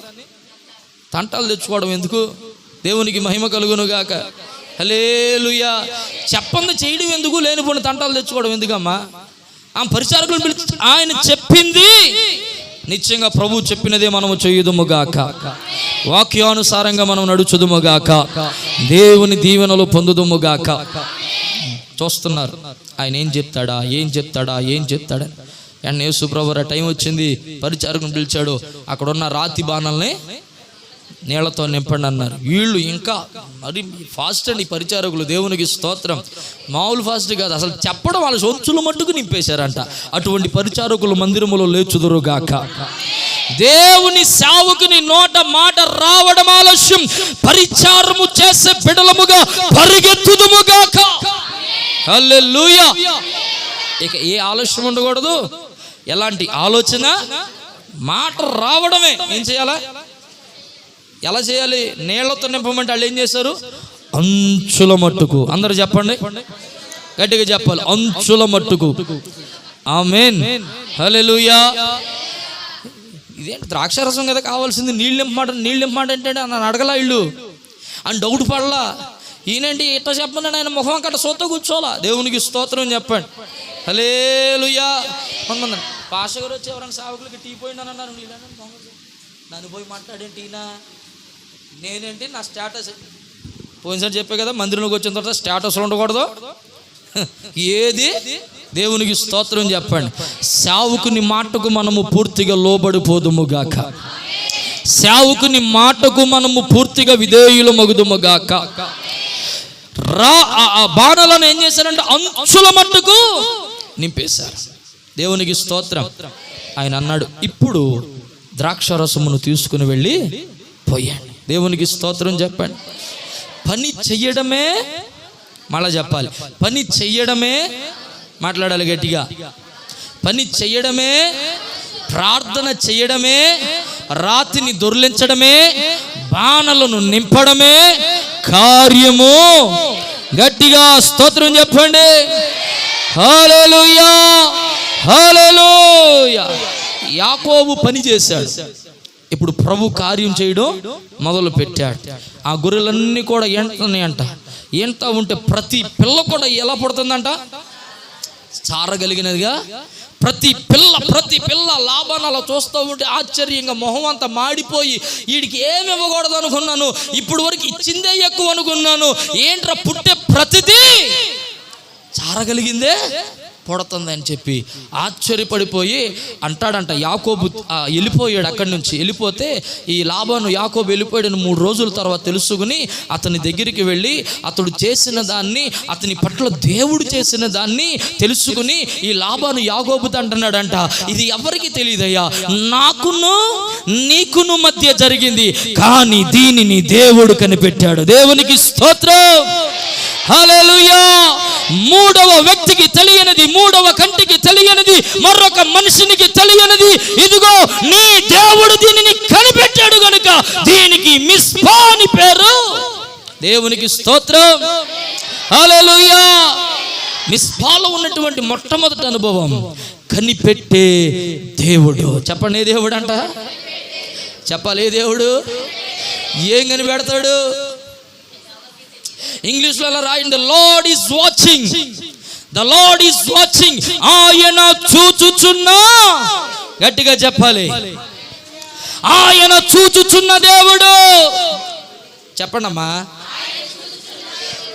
తంటాలు తెచ్చుకోవడం ఎందుకు? దేవునికి మహిమ కలుగును గాక. హల్లెలూయా. చెప్పంద చేయడం ఎందుకు? లేనిపోని తంటాలు తెచ్చుకోవడం ఎందుకమ్మా? ఆ పరిచారకులను పిలిచి, ఆయన చెప్పింది నిశ్చయంగా ప్రభు చెప్పినదే మనము చేయుదుముగాక, వాక్యానుసారంగా మనం నడుచుదుముగాక, దేవుని దీవెనలు పొందుదుముగాక. చూస్తున్నారు ఆయన ఏం చెప్తాడా, ఏం చెప్తాడా, ఏం చెప్తాడా. అండ్ యేసు ప్రభు టైం వచ్చింది, పరిచారకుని పిలిచాడు, అక్కడ ఉన్న రాతి బాణల్ని నీళ్లతో నింపండి అన్నారు. వీళ్ళు ఇంకా మరి ఫాస్ట్ అండి పరిచారకులు, దేవునికి స్తోత్రం. మామూలు ఫాస్ట్ కాదు, అసలు చెప్పడం వాళ్ళ సొంచుల మట్టుకు నింపేశారంట. అటువంటి పరిచారకులు మందిరములో లేచుదురుగాక. దేవుని సేవకుని నోట మాట రావడం ఆలస్యం, పరిచారము చేసే బిడలముగా పరిగెత్తుదుముగాక. హల్లెలూయా. ఇక ఏ ఆలస్యం ఉండకూడదు, ఎలాంటి ఆలోచన, మాట రావడమే. ఏం చేయాలా, ఎలా చేయాలి? నీళ్లతో నింపమంటే వాళ్ళు ఏం చేశారు? అంచుల మట్టుకు. అందరూ చెప్పండి, గట్టిగా చెప్పాలి, అంచుల మట్టుకు. ఆమేన్, హల్లెలూయా. ఇదేంటి ద్రాక్షారసం కదా కావాల్సింది, నీళ్ళు నింపమాట అంటే నన్ను అడగలా ఇల్లు అని డౌట్ పడలా. ఈయనండి ఇట్లా చెప్పమన్నాడు, ఆయన ముఖం కట్ట సొత్త కూర్చోలా. దేవునికి స్తోత్రం చెప్పండి. హల్లెలూయా. కొంతమంది పాష గారు వచ్చి ఎవరైనా సేవకులకి టీ పోయిందని అన్నారు, నన్ను పోయి మాట్లాడేంటి ఈయన, నేనేంటి నా స్టేటస్. పోయినసారి చెప్పే కదా, మందిరంలోకి వచ్చిన తర్వాత స్టేటస్లు ఉండకూడదు. ఏది? దేవునికి స్తోత్రం చెప్పండి. సేవకుని మాటకు మనము పూర్తిగా లోబడిపోదుముగాక, సేవకుని మాటకు మనము పూర్తిగా విధేయులు మగుదుముగాక. బాణలను ఏం చేశారంటే అంచుల మట్టుకు నింపేశారు. దేవునికి స్తోత్రం. ఆయన అన్నాడు, ఇప్పుడు ద్రాక్షరసమును తీసుకుని వెళ్ళి పోయండి. దేవునికి స్తోత్రం చెప్పండి. పని చెయ్యడమే, మళ్ళా చెప్పాలి, పని చెయ్యడమే, మాట్లాడాలి గట్టిగా. పని చెయ్యడమే, ప్రార్థన చెయ్యడమే, రాతిని దొర్లించడమే, బాణలను నింపడమే కార్యము. గట్టిగా స్తోత్రం చెప్పండి. హల్లెలూయా, హల్లెలూయా. యాకోబు పని చేశాడు, ఇప్పుడు ప్రభు కార్యం చేయడం మొదలు పెట్టాడు. ఆ గొర్రెలన్నీ కూడా ఎంటున్నాయంట. ఎంట ఉంటే ప్రతి పిల్ల కూడా ఎలా పడుతుందంట, చారగలిగినదిగా. ప్రతి పిల్ల లాభాన్ని అలా చూస్తూ ఉంటే ఆశ్చర్యంగా మొహం అంతా మాడిపోయి, వీడికి ఏమి ఇవ్వకూడదు అనుకున్నాను, ఇప్పుడు వరకు ఇచ్చిందే ఎక్కువ అనుకున్నాను, ఏంట్రా పుట్టే ప్రతిదీ చారగలిగిందే పొడుతుంది అని చెప్పి ఆశ్చర్యపడిపోయి అంటాడంట. యాకోబు వెళ్ళిపోయాడు అక్కడి నుంచి. వెళ్ళిపోతే ఈ లాబాను యాకోబు వెళ్ళిపోయాడని 3 రోజుల తర్వాత తెలుసుకుని అతని దగ్గరికి వెళ్ళి అతడు చేసిన దాన్ని, అతని పట్ల దేవుడు చేసిన దాన్ని తెలుసుకుని ఈ లాబాను యాకోబుతో అంటున్నాడంట, ఇది ఎవరికి తెలియదయ్యా, నాకును నీకును మధ్య జరిగింది, కానీ దీనిని దేవుడు కనిపెట్టాడు. దేవునికి స్తోత్రం. హల్లెలూయా. 3వ వ్యక్తికి తెలియనిది, 3వ కంటికి తెలియనిది, మరొక మనిషినికి తెలియనిది, ఇదిగో నీ దేవుడు దీనిని కనిపెట్టాడు గనుక దీనికి మిస్పా అని పేరు. దేవునికి స్తోత్రం. హల్లెలూయా. మిస్పాలో ఉన్నటువంటి మొట్టమొదటి అనుభవం కనిపెట్టే దేవుడు. చెప్పండి, ఏ దేవుడు అంట? చెప్పాలి, ఏ దేవుడు? ఏం కనిపెడతాడు? ఇంగ్లీష్లో అలా రాయండి, the lord is watching, the lord is watching. ఆయన చూచుచున్నా. గట్టిగా చెప్పాలి, ఆయన చూచుచున్న దేవుడు. చెప్పండమ్మా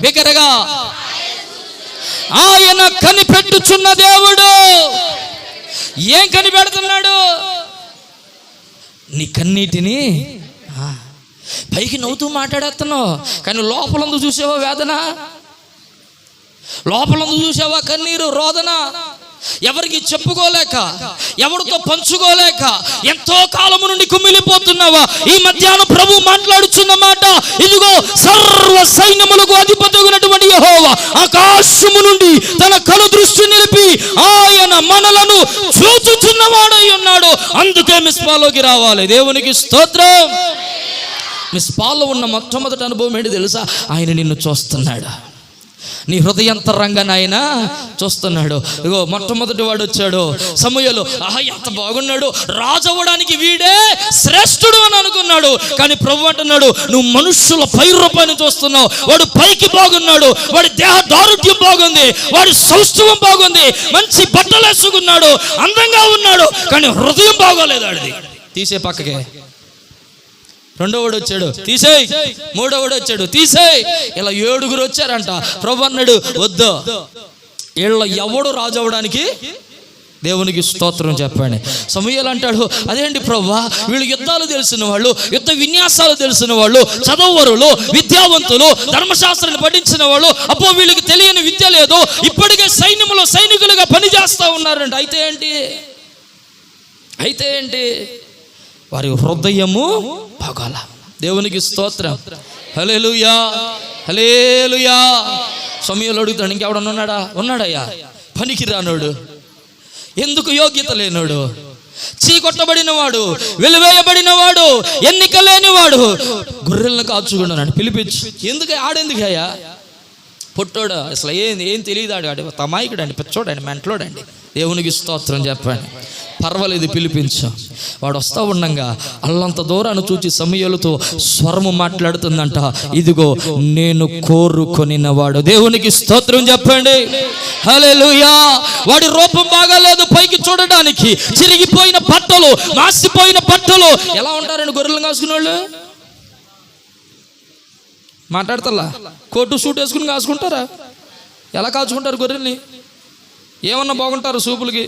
బిగ్గరగా, ఆయన కనిపెట్టుచున్న దేవుడు. ఏం కనిపెడుతున్నాడు? నీ కన్నీటిని. పైకి నవ్వుతూ మాట్లాడేస్తున్నావు, కానీ లోపలందు చూసావా వేదన? లోపలందు చూసావా కన్నీరు, రోదన? ఎవరికి చెప్పుకోలేక, ఎవరితో పంచుకోలేక ఎంతో కాలము నుండి కుమిలిపోతున్నావా? ఈ మధ్యాహ్నం ప్రభు మాట్లాడుచున్న మాట, ఇదిగో సర్వ సైన్యములకు అధిపతినటువంటి యెహోవా ఆకాశము నుండి తన కను దృష్టి నిలిపి ఆయన మనలను చూచుచున్నవాడై ఉన్నాడు. అందుకే మిస్పాలోకి రావాలి. దేవునికి స్తోత్రం. మిస్పాలో ఉన్న మొట్టమొదటి అనుభవం ఏంటి తెలుసా? ఆయన నిన్ను చూస్తున్నాడు. నీ హృదయంతరంగాన్ని ఆయన చూస్తున్నాడు. ఇగో మొట్టమొదటి వాడు వచ్చాడు సమూయేలు. ఎంత బాగున్నాడు, రాజు అవ్వడానికి వీడే శ్రేష్ఠుడు అని అనుకున్నాడు. కానీ ప్రభు అంటున్నాడు, నువ్వు మనుషుల పై రూపాన్ని చూస్తున్నావు. వాడు పైకి బాగున్నాడు, వాడి దేహ దారుఢ్యం బాగుంది, వాడి సౌష్ఠవం బాగుంది, మంచి బట్టలు వేసుకున్నాడు, అందంగా ఉన్నాడు, కానీ హృదయం బాగోలేదు. ఆడిది తీసే పక్కకే. రెండోవాడు వచ్చాడు, తీసేయ్. మూడోవాడు వచ్చాడు, తీసేయ్. ఇలా 7 వచ్చారంట. ప్రభు అన్నాడు, వద్దు, వీళ్ళ ఎవడు రాజు అవ్వడానికి. దేవునికి స్తోత్రం చెప్పండి. సమూయేలు అంటాడు, అదేంటి ప్రభువా, వీళ్ళు యుద్ధాలు తెలిసిన వాళ్ళు, యుద్ధ విన్యాసాలు తెలిసిన వాళ్ళు, చదవరులు, విద్యావంతులు, ధర్మశాస్త్రాన్ని పఠించిన వాళ్ళు, అబ్బో వీళ్ళకి తెలియని విద్య లేదు, ఇప్పటికే సైన్యంలో సైనికులుగా పనిచేస్తూ ఉన్నారంట. అయితే ఏంటి? వారి హృదయము బాగాల. దేవునికి స్తోత్రం. హల్లెలూయా, హల్లెలూయా. సమూయేలు అడుగుతాడు, ఇంకెవడన్నా ఉన్నాడయ్యా? పనికి రానోడు, ఎందుకు యోగ్యత లేనోడు, చీకొట్టబడిన వాడు, వెలివేయబడిన వాడు, ఎన్నిక లేనివాడు, గొర్రెలను కాచుకున్నాడు. పిలిపించు. ఎందుకు ఆడెందుకయ్యా? పొట్టోడు, అసలు ఏం తెలియదు. ఆడు తమాయికుడండి, పిచ్చోడండి, మెంటలోడండి. దేవునికి స్తోత్రం చెప్పండి. పర్వాలేదు, పిలిపించు. వాడు వస్తా ఉండంగా అల్లంత దూరాన్ని చూచి సమూయేలుతో స్వరము మాట్లాడుతుందంట, ఇదిగో నేను కోరుకొనినవాడు. దేవునికి స్తోత్రం చెప్పండి. హల్లెలూయా. వాడి రూపం బాగాలేదు, పైకి చూడడానికి చిరిగిపోయిన బట్టలు, మాసిపోయిన బట్టలు. ఎలా ఉంటారండి గొర్రెలు కాసుకునే వాళ్ళు? మాట్లాడతల్లా, కోటు సూట్ వేసుకుని కాసుకుంటారా? ఎలా కాచుకుంటారు గొర్రెల్ని? ఏమన్నా బాగుంటారు సూపులకి.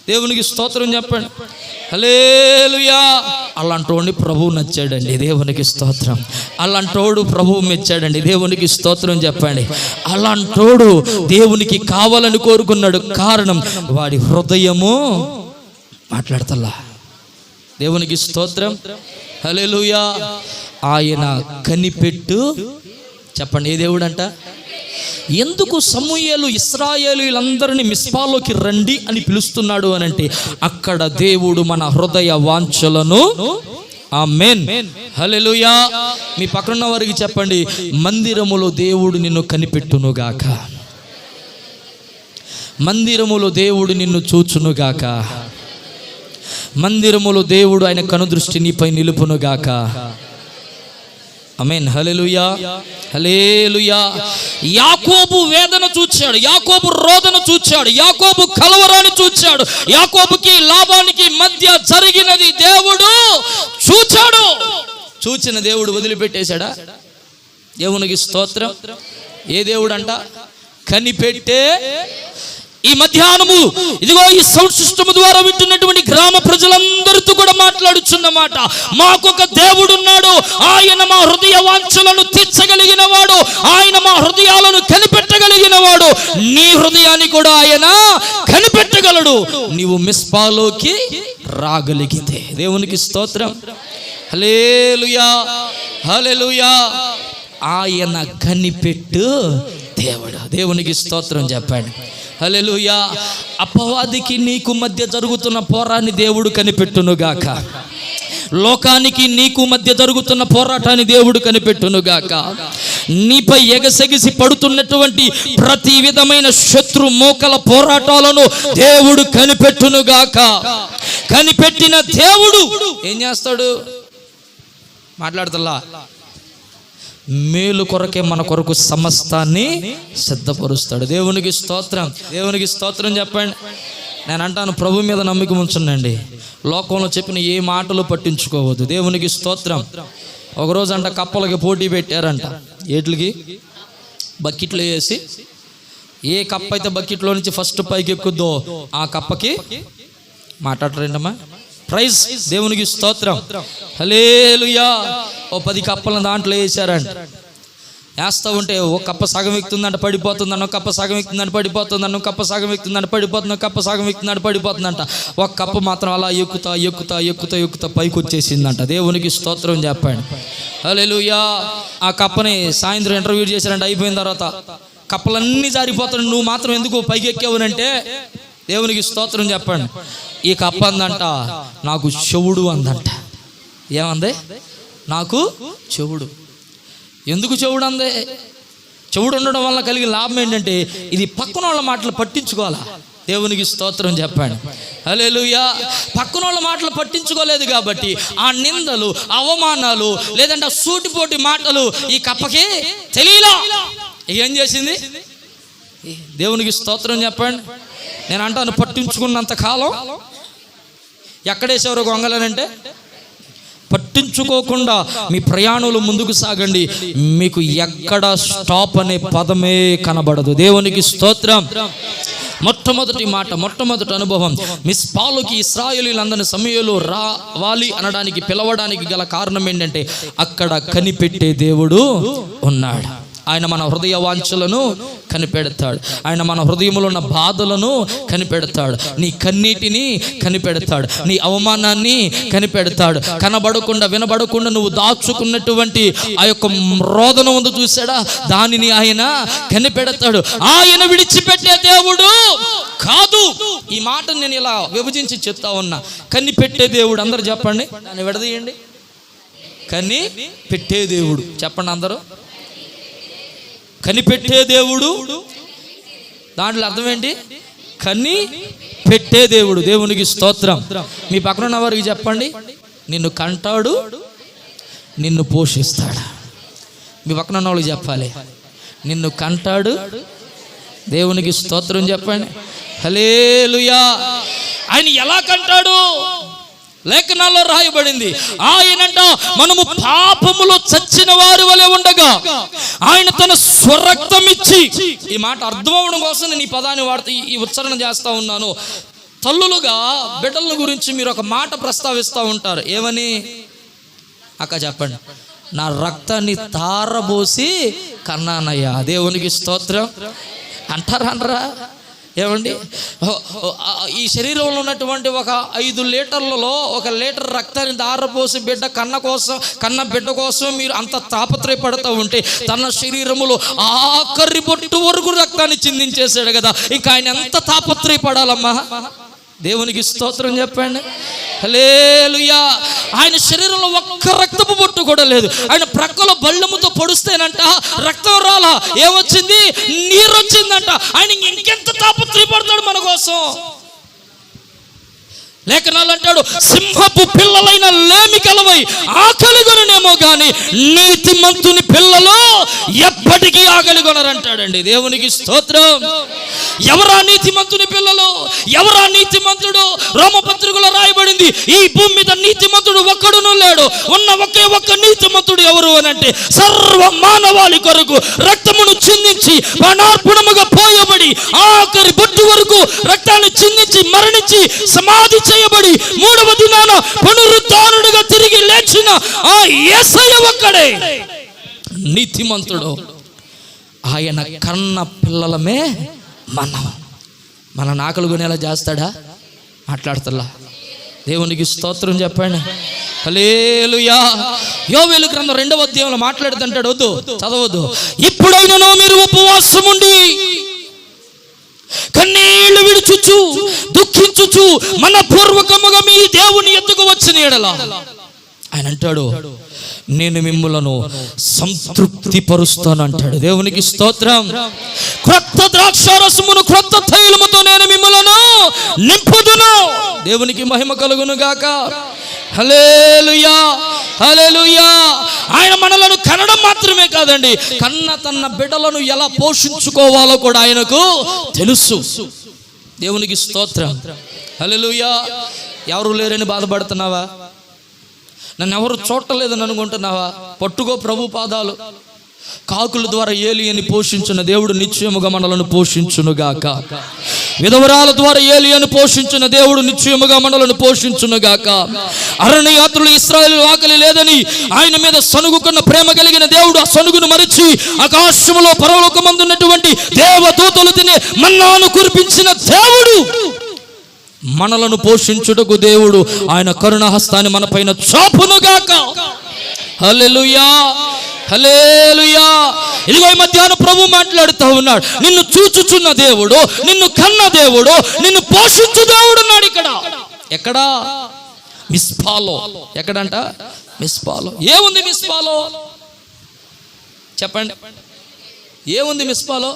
దేవునికి స్తోత్రం చెప్పండి. హల్లెలూయా. అలాంటోడిని ప్రభువు నచ్చాడండి. దేవునికి స్తోత్రం. అలాంటోడు ప్రభువు మెచ్చాడండి. దేవునికి స్తోత్రం చెప్పండి. అలాంటోడు దేవునికి కావాలని కోరుకున్నాడు. కారణం వాడి హృదయము మాట్లాడతల్లా. దేవునికి స్తోత్రం. హల్లెలూయా. ఆయన కనిపెట్టు. చెప్పండి, ఏ దేవుడు అంట? ఎందుకు సమూయేలు ఇశ్రాయేలీయులందరినీ మిస్పాలోకి రండి అని పిలుస్తున్నాడు అని అంటే, అక్కడ దేవుడు మన హృదయ వాంఛలను. ఆమేన్, హల్లెలూయా. మీ పక్కన వారికి చెప్పండి, మందిరములో దేవుడు నిన్ను కనిపెట్టునుగాక, మందిరములో దేవుడు నిన్ను చూచునుగాక, మందిరములో దేవుడు ఆయన కనుదృష్టి నీపై నిలుపునుగాక. ఆమేన్, హల్లెలూయా, హల్లెలూయా. యాకోబు వేదన చూచాడు, యాకోబు రోదన చూచాడు, యాకోబు కలవరాన్ని చూచాడు, యాకోబుకి లాబానికి మధ్య జరిగినది దేవుడు చూచాడు. చూచిన దేవుడు వదిలిపెట్టేశాడా? దేవునికి స్తోత్రం. ఏ దేవుడు అంట? కనిపెట్టే. ఈ మధ్యాహ్నము ఇదిగో ఈ సౌండ్ సిస్టమ్ ద్వారా వింటున్నటువంటి గ్రామ ప్రజలందరితో కూడా మాట్లాడుచున్న మాట, మాకొక దేవుడున్నాడు, ఆయన మా హృదయ వాంఛలను తీర్చగలిగిన వాడు, ఆయన మా హృదయాలను కనిపెట్టగలిగిన వాడు. నీ హృదయాన్ని కూడా ఆయన కనిపెట్టగలడు, నీవు మిస్పాలోకి రాగలిగితే. దేవునికి స్తోత్రం. హల్లెలూయా, హల్లెలూయా. ఆయన కనిపెట్టు దేవుడు. దేవునికి స్తోత్రం చెప్పండి. హల్లెలూయా. అపవాదికి నీకు మధ్య జరుగుతున్న పోరాన్ని దేవుడు కనిపెట్టునుగాక, లోకానికి నీకు మధ్య జరుగుతున్న పోరాటాన్ని దేవుడు కనిపెట్టునుగాక, నీపై ఎగసెగిసి పడుతున్నటువంటి ప్రతి విధమైన శత్రు మోకల పోరాటాలను దేవుడు కనిపెట్టునుగాక. కనిపెట్టిన దేవుడు ఏం చేస్తాడు? మాట్లాడుతల్లా, మేలు కొరకే మన కొరకు సమస్తాన్ని సిద్ధపరుస్తాడు. దేవునికి స్తోత్రం. దేవునికి స్తోత్రం చెప్పండి. నేను అంటాను, ప్రభు మీద నమ్మిక ఉంచండి. లోకంలో చెప్పిన ఏ మాటలు పట్టించుకోవద్దు. దేవునికి స్తోత్రం. ఒకరోజు అంట కప్పలకి పోటీ పెట్టారంట. ఏట్లకి? బకెట్లో వేసి ఏ కప్ప అయితే బకెట్లో నుంచి ఫస్ట్ పైకి ఎక్కుద్దో ఆ కప్పకి మాట్లాడరేంటమ్మా ప్రైజ్. దేవునికి స్తోత్రం. హల్లెలూయా. ఓ 10 కప్పలను దాంట్లో వేసారంట. వేస్తూ ఉంటే ఒక కప్ప సగం ఎక్కుతుందంట, పడిపోతుందంట. ఒక కప్ప సగం ఎక్కుతుందంట, పడిపోతుందంట. ఒక కప్ప సగం ఎక్కుతుందంట, పడిపోతుంది. ఒక కప్ప సగం ఎక్కుతుందంట, పడిపోతుందంట. ఒక కప్ప మాత్రం అలా ఎక్కుతా పైకి వచ్చేసిందంట. దేవునికి స్తోత్రం చెప్పండి. హల్లెలూయా. ఆ కప్పని సాయంత్రం ఇంటర్వ్యూ చేశారంట. అయిపోయిన తర్వాత కప్పలన్నీ జారిపోతాడు, నువ్వు మాత్రం ఎందుకు పైకి ఎక్కావునంటే, దేవునికి స్తోత్రం చెప్పండి, ఈ కప్ప అందంట, నాకు చెవుడు అందంట. ఏమంది? నాకు చెవుడు. ఎందుకు చెవుడు అందే? చెవుడు ఉండడం వల్ల కలిగిన లాభం ఏంటంటే, ఇది పక్కన వాళ్ళ మాటలు పట్టించుకోవాలా. దేవునికి స్తోత్రం చెప్పండి. హల్లెలూయా. పక్కన వాళ్ళ మాటలు పట్టించుకోలేదు కాబట్టి ఆ నిందలు, అవమానాలు, లేదంటే సూటిపోటి మాటలు ఈ కప్పకి తెలియలా. ఏం చేసింది? దేవునికి స్తోత్రం చెప్పండి. నేను అంటాను, పట్టించుకున్నంత కాలం ఎక్కడేసేవారు గొంగలనంటే, పట్టించుకోకుండా మీ ప్రయాణంలో ముందుకు సాగండి. మీకు ఎక్కడ స్టాప్ అనే పదమే కనబడదు. దేవునికి స్తోత్రం. మొట్టమొదటి మాట, మొట్టమొదటి అనుభవం, మిస్పాలోకి ఇశ్రాయేలీయులందరిని సమూయేలు రావాలి అనడానికి, పిలవడానికి గల కారణం ఏంటంటే, అక్కడ కనిపెట్టే దేవుడు ఉన్నాడు. ఆయన మన హృదయ వాంఛలను కనిపెడతాడు. ఆయన మన హృదయంలో ఉన్న బాధలను కనిపెడతాడు. నీ కన్నీటిని కనిపెడతాడు. నీ అవమానాన్ని కనిపెడతాడు. కనబడకుండా, వినబడకుండా నువ్వు దాచుకున్నటువంటి ఆ యొక్క రోదన ఉంది చూసాడా, దానిని ఆయన కనిపెడతాడు. ఆయన విడిచిపెట్టే దేవుడు కాదు. ఈ మాట నేను ఇలా విభజించి చెప్తా ఉన్నా. కనిపెట్టే దేవుడు. అందరూ చెప్పండి, దాన్ని విడదీయండి. కని పెట్టే దేవుడు చెప్పండి అందరూ. కనిపెట్టే దేవుడు, దాంట్లో అర్థం ఏంటి? కని పెట్టే దేవుడు. దేవునికి స్తోత్రం. మీ పక్కన ఉన్న వారికి చెప్పండి, నిన్ను కంటాడు, నిన్ను పోషిస్తాడు. మీ పక్కన ఉన్న వాళ్ళకి చెప్పాలి, నిన్ను కంటాడు. దేవునికి స్తోత్రం చెప్పండి. హల్లెలూయా. ఆయన ఎలా కంటాడు? లేఖనాల్లో రాయబడింది, ఆయనంట మనము పాపములో చచ్చిన వారి వలె ఉండగా ఆయన తన స్వరక్తం ఇచ్చి. ఈ మాట అర్థం అవడం కోసం నేను ఈ పదాన్ని వాడుతూ ఈ ఉచ్చారణ చేస్తా ఉన్నాను. తల్లులుగా బిడ్డల గురించి మీరు ఒక మాట ప్రస్తావిస్తూ ఉంటారు. ఏమని? అక్క చెప్పండి, నా రక్తాన్ని తారబోసి కన్నానయ్యా. దేవునికి స్తోత్రం అంటారా? అనరా? ఏమండి, ఈ శరీరంలో ఉన్నటువంటి ఒక 5 లీటర్లలో 1 లీటర్ రక్తాన్ని దారపోసి కన్న బిడ్డ కోసం మీరు అంత తాపత్రయపడుతూ ఉంటే, తన శరీరములో ఆఖరి బొట్టు వరకు రక్తాన్ని చిందించేశాడు కదా, ఇంకా ఆయన ఎంత తాపత్రయపడాలమ్మా. దేవునికి స్తోత్రం చెప్పండి. హల్లెలూయా. ఆయన శరీరంలో ఒక్క రక్తపు బొట్టు కూడా లేదు. ఆయన ప్రక్కలో బల్లెముతో పొడుస్తేనంట రక్తం రాలా, ఏమొచ్చింది? నీరు వచ్చిందంట. ఆయన ఇంకెంత తాపత్రయపడతాడు మన కోసం. లేఖనాలు అంటాడు, సింహపు పిల్లలైన లేమి కలవై ఆకలిగొననేమో గాని నీతిమంతుని పిల్లలు ఎప్పటికీ ఆకలిగొనరంటాడండి. దేవునికి స్తోత్రం. ఎవరా నీతిమంతుని పిల్లలు? ఎవరా నీతిమంతుడు? రోమపత్రికలో రాయబడింది, ఈ భూమి మీద నీతిమంతుడు ఒక్కడునూ లేడు. ఉన్న ఒకే ఒక్క నీతిమంతుడు ఎవరు అనంటే, సర్వ మానవాళి కొరకు రక్తమును చిందించి ప్రాణార్పణముగా పోయబడి ఆఖరి బొట్టు వరకు రక్తాన్ని చిందించి మరణించి సమాధి చేయబడి 3వ దినాన పునరుద్ధానుడిగా తిరిగి లేచిన ఆ యేసయ్య ఒక్కడే నీతిమంతుడు. ఆయన కన్న పిల్లలమే మన ఆకలి కొనేలా చేస్తాడా? మాట్లాడుతున్నా. దేవునికి స్తోత్రం చెప్పండి. హల్లెలూయా. యోవేలు గ్రంథం 2వ అధ్యాయంలో మాట్లాడుతుంటాడు. వద్దు, చదవద్దు. ఇప్పుడైనను మీరు ఉపవాసం ఉండి కన్నీళ్లు విడుచుచు దుఃఖించుచు మన పూర్వకముగా మీ దేవుని ఎద్దుకు వచ్చిన ఎడల ఆయన అంటాడు, నేను మిమ్ములను సంతృప్తి పరుస్తాను అంటాడు. దేవునికి స్తోత్రం. క్రొత్త ద్రాక్షారసమును క్రొత్త తైలముతో నేను మిమ్ములను నింపుదును. దేవునికి మహిమ కలుగును గాక. హల్లెలూయా, హల్లెలూయా. ఆయన మనలను కనడం మాత్రమే కాదండి, తన బిడ్డలను ఎలా పోషించుకోవాలో కూడా ఆయనకు తెలుసు. దేవునికి స్తోత్రం. హల్లెలూయా. ఎవరు లేరని బాధపడుతున్నావా? నన్ను ఎవరు చూడలేదని అనుకుంటున్నావా? పట్టుకో ప్రభు పాదాలు. కాకుల ద్వారా ఏలియని పోషించిన దేవుడు నిశ్చయముగా మనలను పోషించునుగాక. విధవరాల ద్వారా ఏలియని పోషించిన దేవుడు నిశ్చయముగా మనలను పోషించునుగాక. అరణ్య యాత్రలు ఇశ్రాయేలు ఆకలి లేదని ఆయన మీద సనుగుకున్న ప్రేమ కలిగిన దేవుడు ఆ సనుగును మరిచి ఆకాశములో పరలోకమందున్నటువంటి దేవదూతలు తినే మన్నాను కురిపించిన దేవుడు మనలను పోషించుటకు దేవుడు ఆయన కరుణ హస్తాన్ని మన పైన చాపునుగాక. హల్లెలూయా, హల్లెలూయా. ఇదిగో ఈ మధ్యాహ్నం ప్రభు మాట్లాడుతూ ఉన్నాడు. నిన్ను చూచుచున్న దేవుడు, నిన్ను కన్న దేవుడు, నిన్ను పోషించు దేవుడు ఉన్నాడు ఇక్కడ. ఎక్కడా? మిస్పాలో. ఎక్కడంట? మిస్పాలో. ఏముంది మిస్పాలో? చెప్పండి, ఏముంది మిస్పాలో?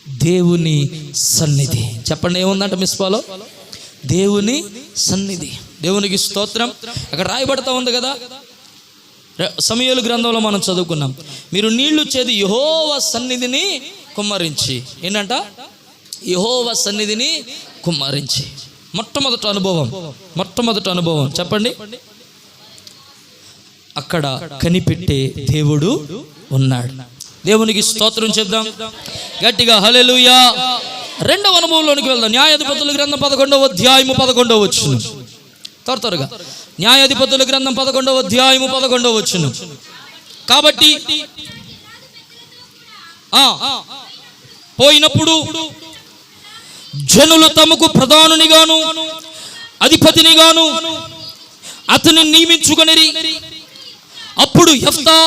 దేవుని సన్నిధి. చెప్పండి, ఏముందంట మిస్పాలో? దేవుని సన్నిధి. దేవునికి స్తోత్రం. అక్కడ రాయబడతా ఉంది కదా, సమూయేలు గ్రంథంలో మనం చదువుకున్నాం. మీరు నీళ్లు చేది యెహోవా సన్నిధిని కుమ్మరించి. ఏంటంట? యెహోవా సన్నిధిని కుమ్మరించి. మొట్టమొదటి అనుభవం చెప్పండి. అక్కడ కనిపెట్టే దేవుడు ఉన్నాడు. దేవునికి స్తోత్రం చెప్దాం గట్టిగా. హల్లెలూయా. రెండవ అనుభవంలోనికి వెళ్దాం. న్యాయాధిపతుల గ్రంథం 11వ అధ్యాయము 11వ వచనం. త్వరగా న్యాయాధిపతుల గ్రంథం 11వ అధ్యాయము 11వ వచనం. కాబట్టి పోయినప్పుడు జనులు తమకు ప్రధానునిగాను అధిపతినిగాను అతని నియమించుకొనిరి. అప్పుడు యెఫ్తా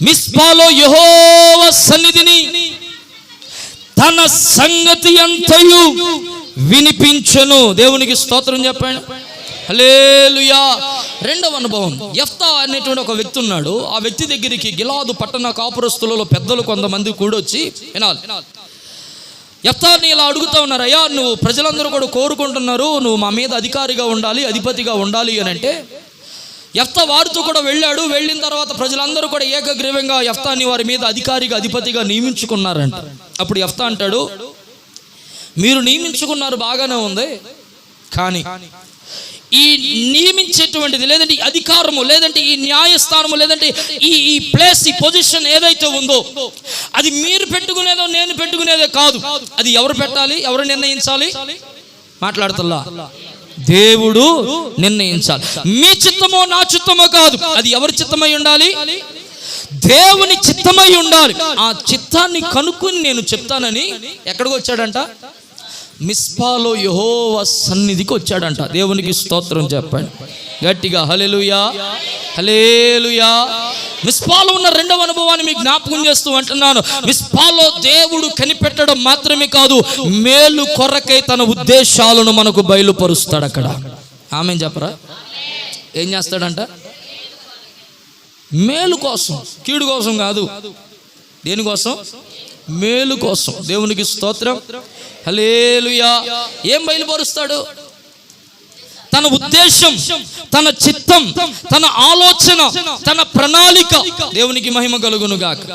మిస్పాలో యెహోవా సన్నిధిని తన సంగతి అంతయు వినిపించెను. దేవునికి స్తోత్రం చెప్పండి. హల్లెలూయా. రెండవ అనుభవం. యెఫ్తా అనేటువంటి ఒక వ్యక్తి ఉన్నాడు. ఆ వ్యక్తి దగ్గరికి గిలాదు పట్టణ కాపురస్తులలో పెద్దలు కొంతమంది కూడొచ్చి, వినాలి, యెఫ్తాని ఇలా అడుగుతా ఉన్నారు, అయ్యా నువ్వు ప్రజలందరూ కూడా కోరుకుంటున్నారు నువ్వు మా మీద అధికారిగా ఉండాలి, అధిపతిగా ఉండాలి అని అంటే, యెఫ్తా వారితో కూడా వెళ్ళాడు. వెళ్ళిన తర్వాత ప్రజలందరూ కూడా ఏకగ్రీవంగా యెఫ్తాని వారి మీద అధికారిగా అధిపతిగా నియమించుకున్నారంట. అప్పుడు యెఫ్తా అంటాడు, మీరు నియమించుకున్నారు బాగానే ఉంది, కానీ ఈ నియమించేటువంటిది లేదంటే ఈ అధికారము లేదంటే ఈ న్యాయస్థానము లేదంటే ఈ ప్లేస్, ఈ పొజిషన్ ఏదైతే ఉందో అది మీరు పెట్టుకునేదో నేను పెట్టుకునేదే కాదు. అది ఎవరు పెట్టాలి? ఎవరు నిర్ణయించాలి? మాట్లాడుతున్నా, దేవుడు నిర్ణయించాలి. మీ చిత్తమో నా చిత్తమో కాదు. అది ఎవరి చిత్తమై ఉండాలి? దేవుని చిత్తమై ఉండాలి. ఆ చిత్తాన్ని కనుక్కొని నేను చెప్తానని ఎక్కడికి వచ్చాడంట? మిస్పాలో యెహోవా సన్నిధికి వచ్చాడంట. దేవునికి స్తోత్రం చెప్పండి గట్టిగా. హల్లెలూయా, హల్లెలూయా. మిస్పాలో ఉన్న రెండవ అనుభవాన్ని మీకు జ్ఞాపకం చేస్తూ అంటున్నాను. మిస్పాలో దేవుడు కనిపెట్టడం మాత్రమే కాదు, మేలు కొరకై తన ఉద్దేశాలను మనకు బయలుపరుస్తాడు. అక్కడ ఆమె చెప్పరా? ఏం చేస్తాడంట? మేలు కోసం, కీడు కోసం కాదు. దేనికోసం? మేలు కోసం. దేవునికి స్తోత్రం. హల్లెలూయా. ఏం బయలుపరుస్తాడు? తన ఉద్దేశం, తన చిత్తం, తన ఆలోచన, తన ప్రణాళిక. దేవునికి మహిమ కలుగును గాక.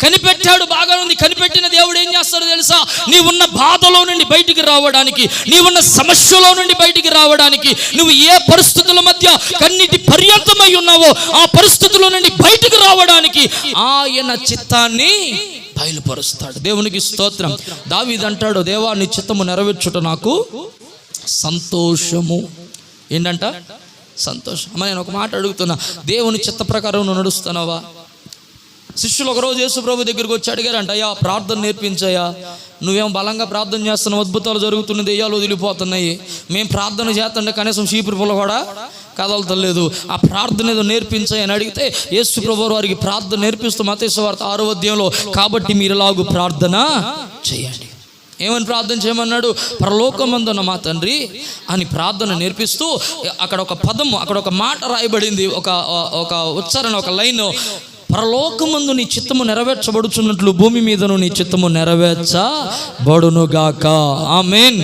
కనిపెట్టాడు, బాగా ఉంది. కనిపెట్టిన దేవుడు ఏం చేస్తాడో తెలుసా? నీవున్న బాధలో నుండి బయటికి రావడానికి, నీవున్న సమస్యలో నుండి బయటికి రావడానికి, నువ్వు ఏ పరిస్థితుల మధ్య కన్నిటి పర్యంతమై ఉన్నావో ఆ పరిస్థితుల నుండి బయటికి రావడానికి ఆయన చిత్తాన్ని బయలుపరుస్తాడు. దేవునికి స్తోత్రం. దావీదు అంటాడు, దేవా నీ చిత్తము నెరవేర్చుట నాకు సంతోషము. ఏంటంట? సంతోషం. అమ్మ నేను ఒక మాట అడుగుతున్నా, దేవుని చిత్త ప్రకారం నువ్వు నడుస్తున్నావా? శిష్యులు ఒకరోజు యేసు ప్రభు దగ్గరికి వచ్చి అడిగారంట, అయ్యా ప్రార్థన నేర్పించయ్యా, నువ్వేం బలంగా ప్రార్థన చేస్తున్నావు, అద్భుతాలు జరుగుతున్నది, దెయ్యాలు వదిలిపోతున్నాయి, మేము ప్రార్థన చేస్తుంటే కనీసం చీపురు పుల్ల కూడా కదలతలేదు, ఆ ప్రార్థన ఏదో నేర్పించాయి అని అడిగితే యేసు ప్రభు వారికి ప్రార్థన నేర్పిస్తూ మత్తయి సువార్త 6వ అధ్యాయంలో, కాబట్టి మీరు ఇలాగూ ప్రార్థన చేయండి. ఏమని ప్రార్థన చేయమన్నాడు? పరలోకమందున్న మా తండ్రి అని ప్రార్థన నేర్పిస్తూ అక్కడ ఒక పదము, అక్కడ ఒక మాట రాయబడింది, ఒక ఉచ్చారణ, ఒక లైన్, పరలోకమందు నీ చిత్తము నెరవేర్చబడుచున్నట్లు భూమి మీదను నీ చిత్తము నెరవేర్చబడునుగాక. ఆమేన్.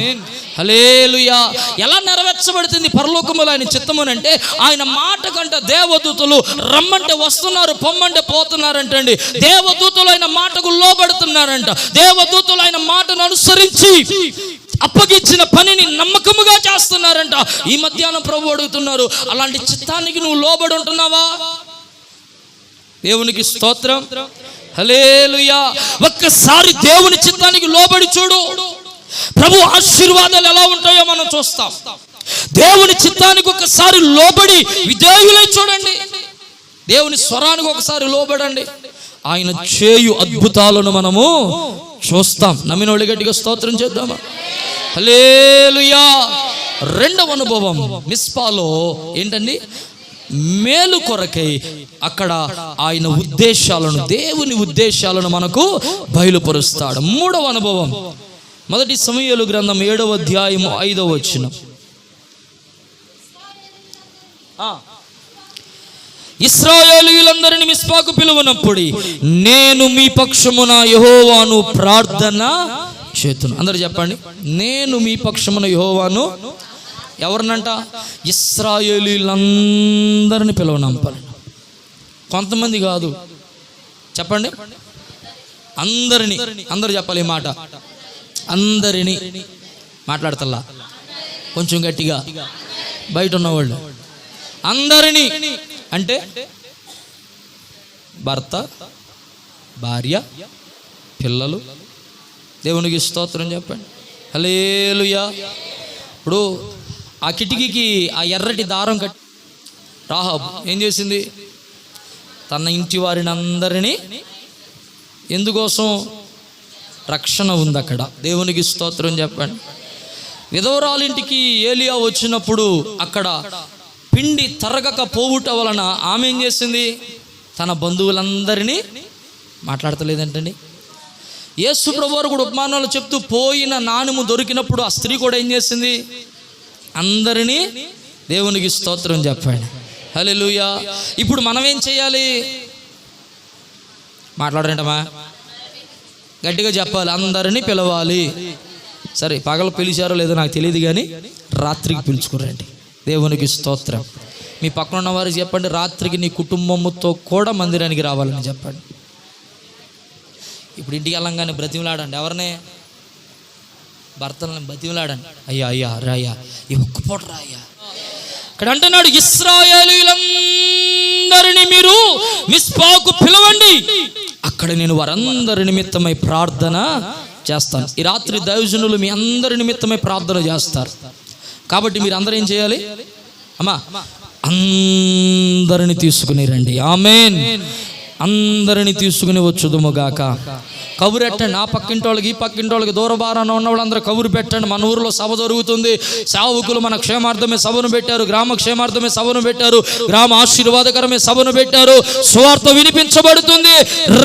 హల్లెలూయా. ఎలా నెరవేర్చబడుతుంది పరలోకములో ఆయన చిత్తమునంటే, ఆయన మాట కంట దేవదూతలు రమ్మంటే వస్తున్నారు, పొమ్మంటే పోతున్నారంటండి. దేవదూతలు ఆయన మాటకు లోబడుతున్నారంట. దేవదూతలు ఆయన మాటను అనుసరించి అప్పగించిన పనిని నమ్మకముగా చేస్తున్నారంట. ఈ మధ్యాహ్నం ప్రభు అడుగుతున్నారు, అలాంటి చిత్తానికి నువ్వు లోబడి ఉంటున్నావా? దేవునికి స్తోత్రం. హల్లెలూయా. ఒక్కసారి దేవుని చిత్తానికి లోబడి చూడు, ప్రభు ఆశీర్వాదాలు ఎలా ఉంటాయో మనం చూస్తాం. దేవుని చిత్తానికి ఒకసారి లోబడి విధేయులై చూడండి. దేవుని స్వరానికి ఒకసారి లోబడండి, ఆయన చేయు అద్భుతాలను మనము చూస్తాం. నమ్మిన వాళ్ళు గట్టిగా స్తోత్రం చేద్దామా? హల్లెలూయా. రెండవ అనుభవం మిస్పాలో ఏంటండి? మేలు కొరకై అక్కడ ఆయన ఉద్దేశాలను, దేవుని ఉద్దేశాలను మనకు బయలుపరుస్తాడు. మూడవ అనుభవం మొదటి సమూయేలు గ్రంథం 7వ అధ్యాయము 5వ వచనం. ఇశ్రాయేలీయులందరిని మిస్పాకు పిలువనప్పుడు నేను మీ పక్షమున యెహోవాను ప్రార్థన చేతును. అందరూ చెప్పండి, నేను మీ పక్షమున యెహోవాను. ఎవరినంట? ఇశ్రాయేలీయులందరిని పిలువనంపాలి. కొంతమంది కాదు, చెప్పండి, అందరిని. అందరూ చెప్పాలి ఈ మాట, అందరిని. మాట్లాడతల్లా కొంచెం గట్టిగా, బయట ఉన్నవాళ్ళు అందరినీ. అంటే భర్త, భార్య, పిల్లలు. దేవునికి స్తోత్రం చెప్పండి. హల్లెలూయా. ఇప్పుడు ఆ కిటికీకి ఆ ఎర్రటి దారం కట్టి రాహాబు ఏం చేసింది? తన ఇంటి వారిని అందరినీ. ఎందుకోసం? రక్షణ ఉంది అక్కడ. దేవునికి స్తోత్రం చెప్పండి. విధవరాలింటికి ఏలియా వచ్చినప్పుడు అక్కడ పిండి తరగక పోవుట వలన ఆమె ఏం చేసింది? తన బంధువులందరినీ. మాట్లాడతలేదంటండి. యేసు ప్రభువారు కూడా ఉపమానాలు చెప్తూ పోయిన నాణెము దొరికినప్పుడు ఆ స్త్రీ కూడా ఏం చేసింది? అందరినీ. దేవునికి స్తోత్రం చెప్పండి. హల్లెలూయా. ఇప్పుడు మనం ఏం చేయాలి? మాట్లాడరేంటమ్మా? గట్టిగా చెప్పాలి. అందరినీ పిలవాలి. సరే, పగలు పిలిచారో లేదో నాకు తెలియదు, కానీ రాత్రికి పిలుచుకోరండి. దేవునికి స్తోత్రం. మీ పక్కన ఉన్న వారికి చెప్పండి, రాత్రికి నీ కుటుంబంతో కూడా మందిరానికి రావాలని చెప్పండి. ఇప్పుడు ఇంటికి వెళ్ళంగానే బ్రతిమలాడండి. ఎవరినే? భర్తలను బ్రతిమలాడండి. అయ్యా అయ్యా రాయ్యా, ఈ ఒక్కపూట రాయ్యా. ఇక్కడ అంటున్నాడు, ఇశ్రాయేలీయులందరినీ మీరు మిస్పాకు పిలవండి, అక్కడ నేను వారందరి నిమిత్తమై ప్రార్థన చేస్తాను. ఈ రాత్రి దైవజనులు మీ అందరి నిమిత్తమై ప్రార్థన చేస్తారు. కాబట్టి మీరు అందరూ ఏం చేయాలి? అమ్మా, అందరిని తీసుకుని రండి. ఆమేన్. అందరిని తీసుకుని వచ్చుదుముగాక. కబురు పెట్టండి. ఆ పక్కింటి వాళ్ళకి, ఈ పక్కింటి వాళ్ళకి, దూరభారాన ఉన్న వాళ్ళందరూ కబురు పెట్టండి. మన ఊరిలో సభ జరుగుతుంది, సేవకులు మన క్షేమార్థమే సభను పెట్టారు, గ్రామ క్షేమార్థమే సభను పెట్టారు, గ్రామ ఆశీర్వాదకరమే సభను పెట్టారు, సువార్త వినిపించబడుతుంది,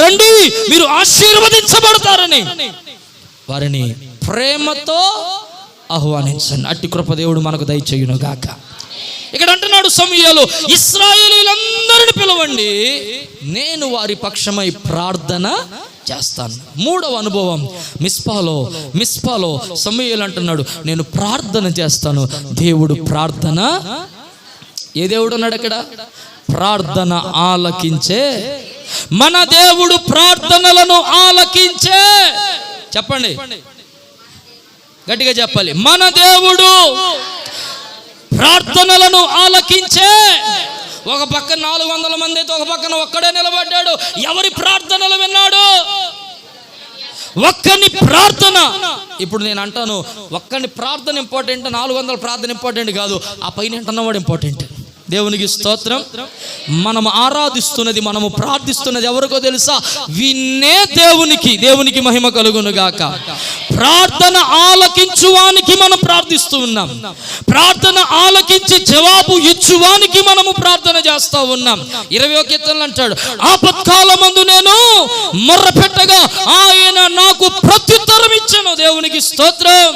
రండి మీరు ఆశీర్వదించబడతారని వారిని ప్రేమతో ఆహ్వానించండి. అట్టి కృప దేవుడు మనకు దయచేయును గాక. ఇక్కడ అంటున్నాడు సమూయేలు, ఇశ్రాయేలీయులందరిని పిలవండి, నేను వారి పక్షమై ప్రార్థన చేస్తాను. మూడవ అనుభవం మిస్పాలో సమూయేలు అంటున్నాడు, నేను ప్రార్థన చేస్తాను. దేవుడు ప్రార్థన, ఏ దేవుడు ఉన్నాడు అక్కడ? ప్రార్థన ఆలకించే మన దేవుడు, ప్రార్థనలను ఆలకించే. చెప్పండి, గట్టిగా చెప్పాలి. మన దేవుడు ప్రార్థనలను ఆలకించే. ఒక పక్కన 400 మంది అయితే ఒక పక్కన ఒక్కడే నిలబడ్డాడు. ఎవరి ప్రార్థనలు విన్నాడు? ఒక్కని ప్రార్థన. ఇప్పుడు నేను అంటాను, ఒక్కని ప్రార్థన ఇంపార్టెంట్, 400 ప్రార్థన ఇంపార్టెంట్ కాదు, ఆ పైన అంటున్నవాడు ఇంపార్టెంట్. దేవునికి స్తోత్రం. మనము ఆరాధిస్తున్నది, మనము ప్రార్థిస్తున్నది ఎవరికో తెలుసా? విన్నే దేవునికి మహిమ కలుగును గాక. ప్రార్థన ఆలకించువానికి మనం ప్రార్థిస్తూ ఉన్నాం. ప్రార్థన ఆలకించి జవాబు ఇచ్చువానికి మనము ప్రార్థన చేస్తూ ఉన్నాం. 20వ కీర్తనలో అంటాడు, ఆపత్కాలమందు నేను మొర్ర పెట్టగా ఆయన నాకు ప్రత్యుత్తరం ఇచ్చెను. దేవునికి స్తోత్రం.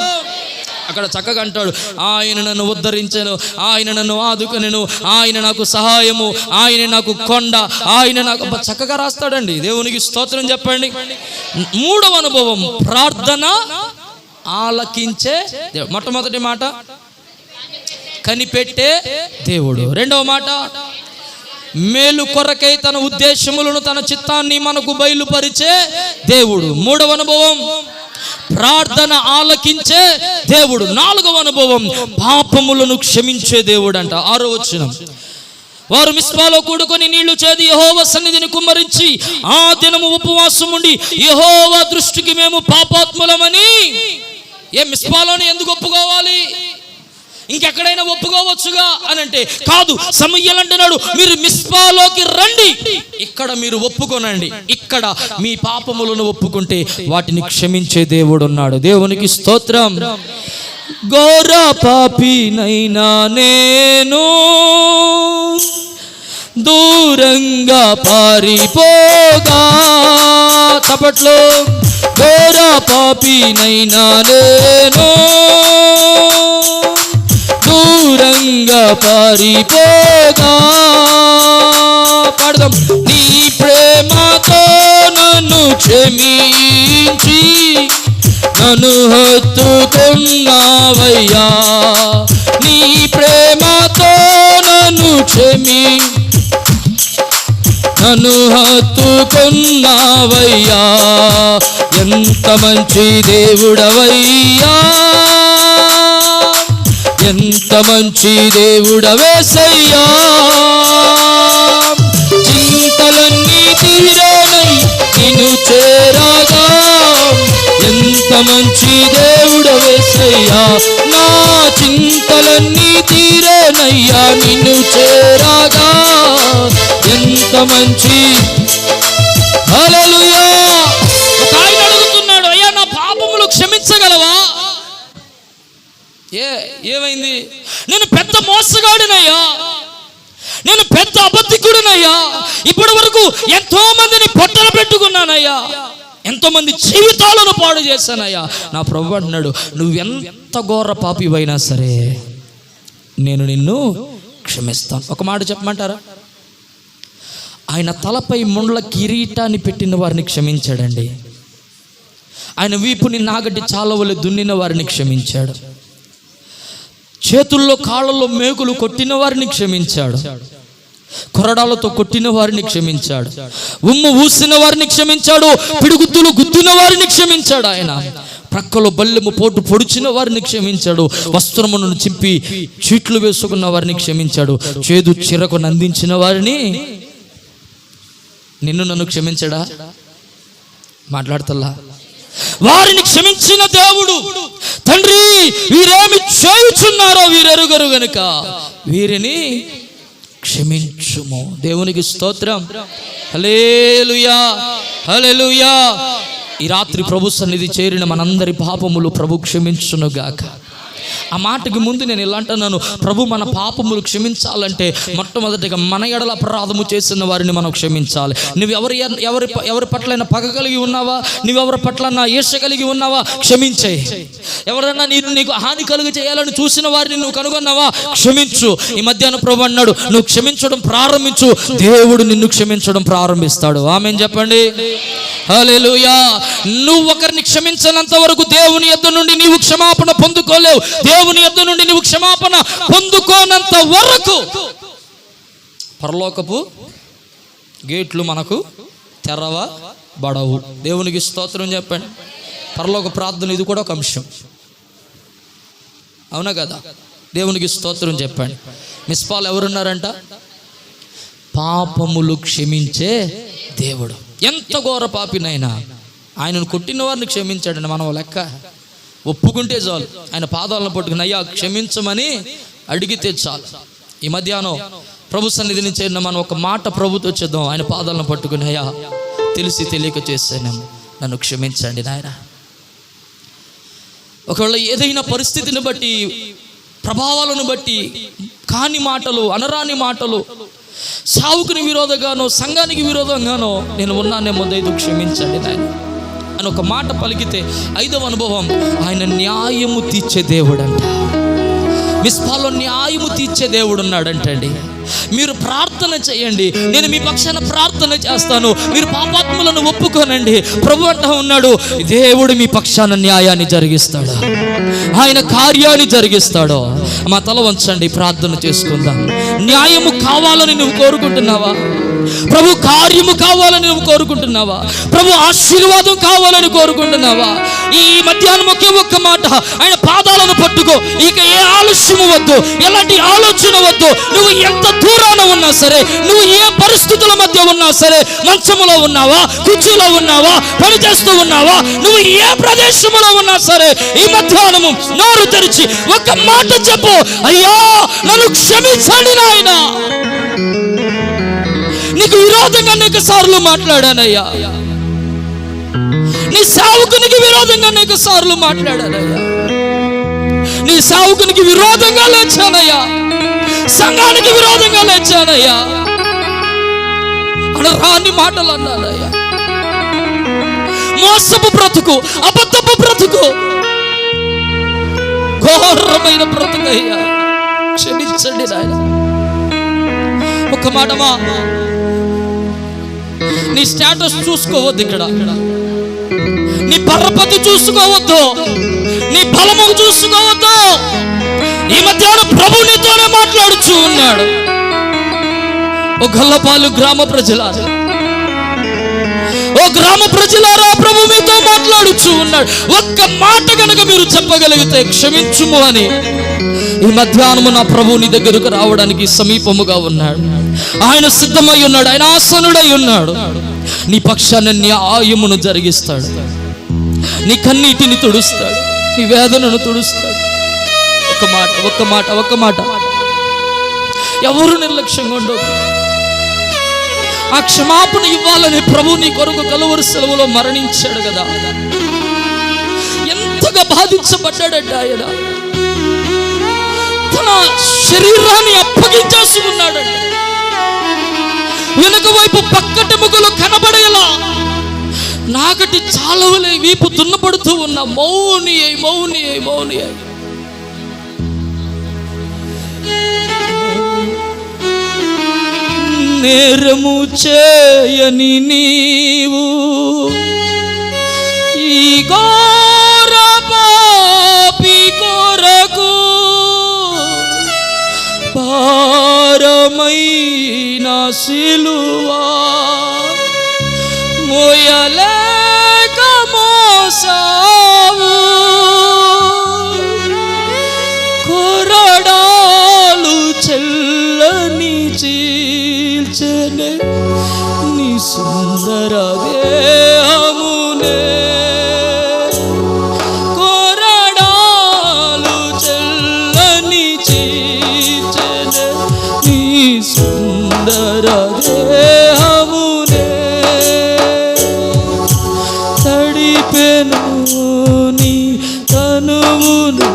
అక్కడ చక్కగా అంటాడు, ఆయన నన్ను ఉద్ధరించెను, ఆయన నన్ను ఆదుకొనెను, ఆయన నాకు సహాయము, ఆయన నాకు కొండ, ఆయన నాకు. చక్కగా రాస్తాడండి. దేవునికి స్తోత్రం చెప్పండి. మూడవ అనుభవం ప్రార్థన ఆలకించే దేవుడు. మొట్టమొదటి మాట కనిపెట్టే దేవుడు. రెండవ మాట మేలు కొరకై తన ఉద్దేశములను తన చిత్తాన్ని మనకు బయలుపరిచే దేవుడు. మూడవ అనుభవం ప్రార్థన ఆలకించే దేవుడు. నాలుగవ అనుభవం పాపములను క్షమించే దేవుడు అంట. 6వ వచనం, వారు మిస్పాలో కూడుకొని నీళ్లు చేది యెహోవా సన్నిధిని కుమ్మరించి ఆ దినము ఉపవాసం ఉండి యెహోవా దృష్టికి మేము పాపాత్ములమని. ఏ మిస్పాలోని ఎందుకు ఒప్పుకోవాలి? ఇంకెక్కడైనా ఒప్పుకోవచ్చుగా అని అంటే కాదు. సమూయేలు అంటున్నాడు, మీరు మిస్పాలోకి రండి, ఇక్కడ మీరు ఒప్పుకోనండి, ఇక్కడ మీ పాపములను ఒప్పుకుంటే వాటిని క్షమించే దేవుడు ఉన్నాడు. దేవునికి స్తోత్రం. ఘోర పాపినైనా నేను దూరంగా పారిపోగా, చప్పట్లో, ఘోర పాపినైనా నేను దూరంగా పారిపోగా, పాడదాం. నీ ప్రేమతో నన్ను క్షమించి నన్ను హత్తుకున్నావయ్యా, నీ ప్రేమతో నన్ను నన్ను హత్తుకున్నావయ్యా, ఎంత మంచి దేవుడవయ్యా, ఎంత మంచి దేవుడవేసయ్యా, చింతలన్నీ తీరేనై నిన్ను చేరాగా, ఎంత మంచి దేవుడవేసయ్యా, నా చింతలన్నీ తీరేనయ్యా నిన్ను చేరాగా, ఎంత మంచి. హల్లెలూయా. ఒక ఆయన అడుగుతున్నాడు, అయ్యా నా పాపములు క్షమించగలవా? ఏమైంది? నేను పెద్ద మోసగాడినయ్యా, నేను పెద్ద అబద్ధికుడినయ్యా, ఇప్పటి వరకు ఎంతో మందిని పొట్టన పెట్టుకున్నానయ్యా, ఎంతో మంది జీవితాలను పాడు చేశానయ్యా. నా ప్రభువు అంటున్నాడు, నువ్వెంత ఘోర పాపివైనా సరే నేను నిన్ను క్షమిస్తాను. ఒక మాట చెప్పమంటారా? ఆయన తలపై ముండ్ల కిరీటాన్ని పెట్టిన వారిని క్షమించాడండి. ఆయన వీపుని నాగటి చాలవలె దున్నిన వారిని క్షమించాడు. చేతుల్లో కాళ్ళలో మేకులు కొట్టిన వారిని క్షమించాడు. కొరడాలతో కొట్టిన వారిని క్షమించాడు. ఉమ్ము ఊసిన వారిని క్షమించాడు. పిడుగుద్దులు గుద్దిన వారిని క్షమించాడు. ఆయన ప్రక్కలో బల్లెము పోటు పొడిచిన వారిని క్షమించాడు. వస్త్రమును చింపి చీట్లు వేసుకున్న వారిని క్షమించాడు. చేదు చిరకు నందించిన వారిని. నిన్ను నన్ను క్షమించడా? మాట్లాడతల్లా. వారిని క్షమించిన దేవుడు తండ్రి, వీరేమి చేయుచున్నారో వీరెరుగరు గనుక వీరిని క్షమించుము. దేవునికి స్తోత్రం. హల్లెలూయా, హల్లెలూయా. ఈ రాత్రి ప్రభు సన్నిధి చేరిన మనందరి పాపములు ప్రభు క్షమించునుగాక. ఆ మాటకి ముందు నేను ఇలా అంటున్నాను, ప్రభు మన పాపములు క్షమించాలంటే మొట్టమొదటిగా మన ఎడల అపరాధము చేసిన వారిని మనం క్షమించాలి. నువ్వు ఎవరి పట్లైనా పగ కలిగి ఉన్నావా, నువ్వెవరి పట్ల ఈర్ష్య కలిగి ఉన్నావా, క్షమించే. ఎవరన్నా నీకు హాని కలుగు చేయాలని చూసిన వారిని నువ్వు కనుగొన్నావా, క్షమించు. ఈ మధ్యాహ్నం ప్రభు అన్నాడు, నువ్వు క్షమించడం ప్రారంభించు, దేవుడు నిన్ను క్షమించడం ప్రారంభిస్తాడు. ఆమేన్ చెప్పండి. హల్లెలూయా. నువ్వు ఒకరిని క్షమించనంత వరకు దేవుని యొద్ద నుండి నీవు క్షమాపణ పొందుకోలేవు. దేవుని యొద్ద నుండి నువ్వు క్షమాపణ పొందుకోనంత వరకు పరలోకపు గేట్లు మనకు తెరవబడవు. దేవునికి స్తోత్రం చెప్పండి. పరలోక ప్రార్థన ఇది కూడా ఒక అంశం, అవునా కదా? దేవునికి స్తోత్రం చెప్పండి. మిస్పాల్ ఎవరున్నారంట? పాపములు క్షమించే దేవుడు. ఎంత ఘోర పాపినైనా ఆయనను కొట్టిన వారిని క్షమించాడండి. మనం లెక్క ఒప్పుకుంటే చాలు, ఆయన పాదాలను పట్టుకుని అయ్యా క్షమించమని అడిగితే చాలు. ఈ మధ్యాహ్నం ప్రభు సన్నిధి నుంచి మనం ఒక మాట ప్రభుతో చేద్దాం. ఆయన పాదాలను పట్టుకుని అయ్యా తెలిసి తెలియక చేశాను, నన్ను క్షమించండి నాయన. ఒకవేళ ఏదైనా పరిస్థితిని బట్టి, ప్రభావాలను బట్టి కాని మాటలు, అనరాని మాటలు, సావుకుని విరోధంగానో సంఘానికి విరోధంగానో నేను ఉన్నానేమో, దయతో క్షమించండి నాయన. అని ఒక మాట పలికితే 5వ అనుభవం, ఆయన న్యాయము తీర్చే దేవుడు అంట. మిస్పాలో న్యాయము తీర్చే దేవుడు ఉన్నాడంటండి. మీరు ప్రార్థన చేయండి, నేను మీ పక్షాన ప్రార్థన చేస్తాను, మీరు పాపాత్ములను ఒప్పుకోనండి. ప్రభు అంటా ఉన్నాడు, దేవుడు మీ పక్షాన న్యాయాన్ని జరిగిస్తాడు, ఆయన కార్యాన్ని జరిగిస్తాడు. మా తల వంచండి, ప్రార్థన చేసుకుందాం. న్యాయము కావాలని నువ్వు కోరుకుంటున్నావా? ప్రభు కార్యము కావాలని నువ్వు కోరుకుంటున్నావా? ప్రభు ఆశీర్వాదం కావాలని కోరుకుంటున్నావా? ఈ మధ్యాహ్నం ఒక్క మాట, ఆయన పాదాలను పట్టుకో. ఇక ఏ ఆలస్యము వద్దు, ఎలాంటి ఆలోచన వద్దు. నువ్వు ఎంత దూరాన ఉన్నా సరే, నువ్వు ఏ పరిస్థితుల మధ్య ఉన్నా సరే, మంచములో ఉన్నావా, కుర్చీలో ఉన్నావా, పని చేస్తూ ఉన్నావా, నువ్వు ఏ ప్రదేశంలో ఉన్నా సరే, ఈ మధ్యాహ్నము నోరు తెరిచి ఒక మాట చెప్పు, అయ్యా నన్ను క్షమించండి నాయనా, నీకు విరోధంగా అనేక సార్లు మాట్లాడానయ్యా, నీ సేవకునికి విరోధంగా అనేక సార్లు మాట్లాడానయ్యా, నీ సేవకునికి విరోధంగా లేచానయ్యా, సంఘానికి విరోధంగా లేచానయ్యా, అనరాని మాటలు అన్నానయ్యా. మోసపు బ్రతుకు, అబద్ధపు బ్రతుకు, ఘోరమైన బ్రతుకయ్యా, క్షమించండి నాయన. ఒక మాటమా, నీ స్టేటస్ చూసుకోవద్దు, ఇక్కడ నీ పరపతి చూసుకోవద్దు, నీ బలము చూసుకోవద్దు. ఈ మధ్యాహ్నం ప్రభు నీతోనే మాట్లాడుచూ ఉన్నాడు. ఓ గొల్లపాలు గ్రామ ప్రజలారా, ఓ గ్రామ ప్రజలారా, ప్రభు మీతో మాట్లాడుచూ ఉన్నాడు. ఒక్క మాట కనుక మీరు చెప్పగలిగితే క్షమించుము అని, ఈ మధ్యాహ్నము నా ప్రభు నీ దగ్గరకు రావడానికి సమీపముగా ఉన్నాడు. ఆయన సిద్ధమై ఉన్నాడు, ఆయన ఆసనుడై ఉన్నాడు. నీ పక్షాన న్యాయమును జరిగిస్తాడు, నీ కన్నీటిని తుడుస్తాడు, నీ వేదనను తుడుస్తాడు. ఒక్క మాట ఎవరు నిర్లక్ష్యంగా ఉండొద్దు. ఆ క్షమాపణ ఇవ్వాలని ప్రభు నీ కొరకు కలువరి సెలవులో మరణించాడు కదా. ఎంతగా బాధించబడ్డాడంటే ఆయన తన శరీరాన్ని అప్పగించేసి ఉన్నాడండి. వెనుక వైపు పక్కటెముకలు కనబడేలా నాకటి చాలవలే వీపు దున్నపడుతూ ఉన్న మౌని నేరము చేయని నీవు ఈ ఘోర పాపి కొరకు భారమైన సిలువా మోయలేక మోసావు, కొరడాలు చెల్లని చీల్చనే నీ సుందర దేహమునే, కొరడాలు చెల్లని చీల్చనే నీ సుందర దేహమునే, తడిపెను నీ తనువును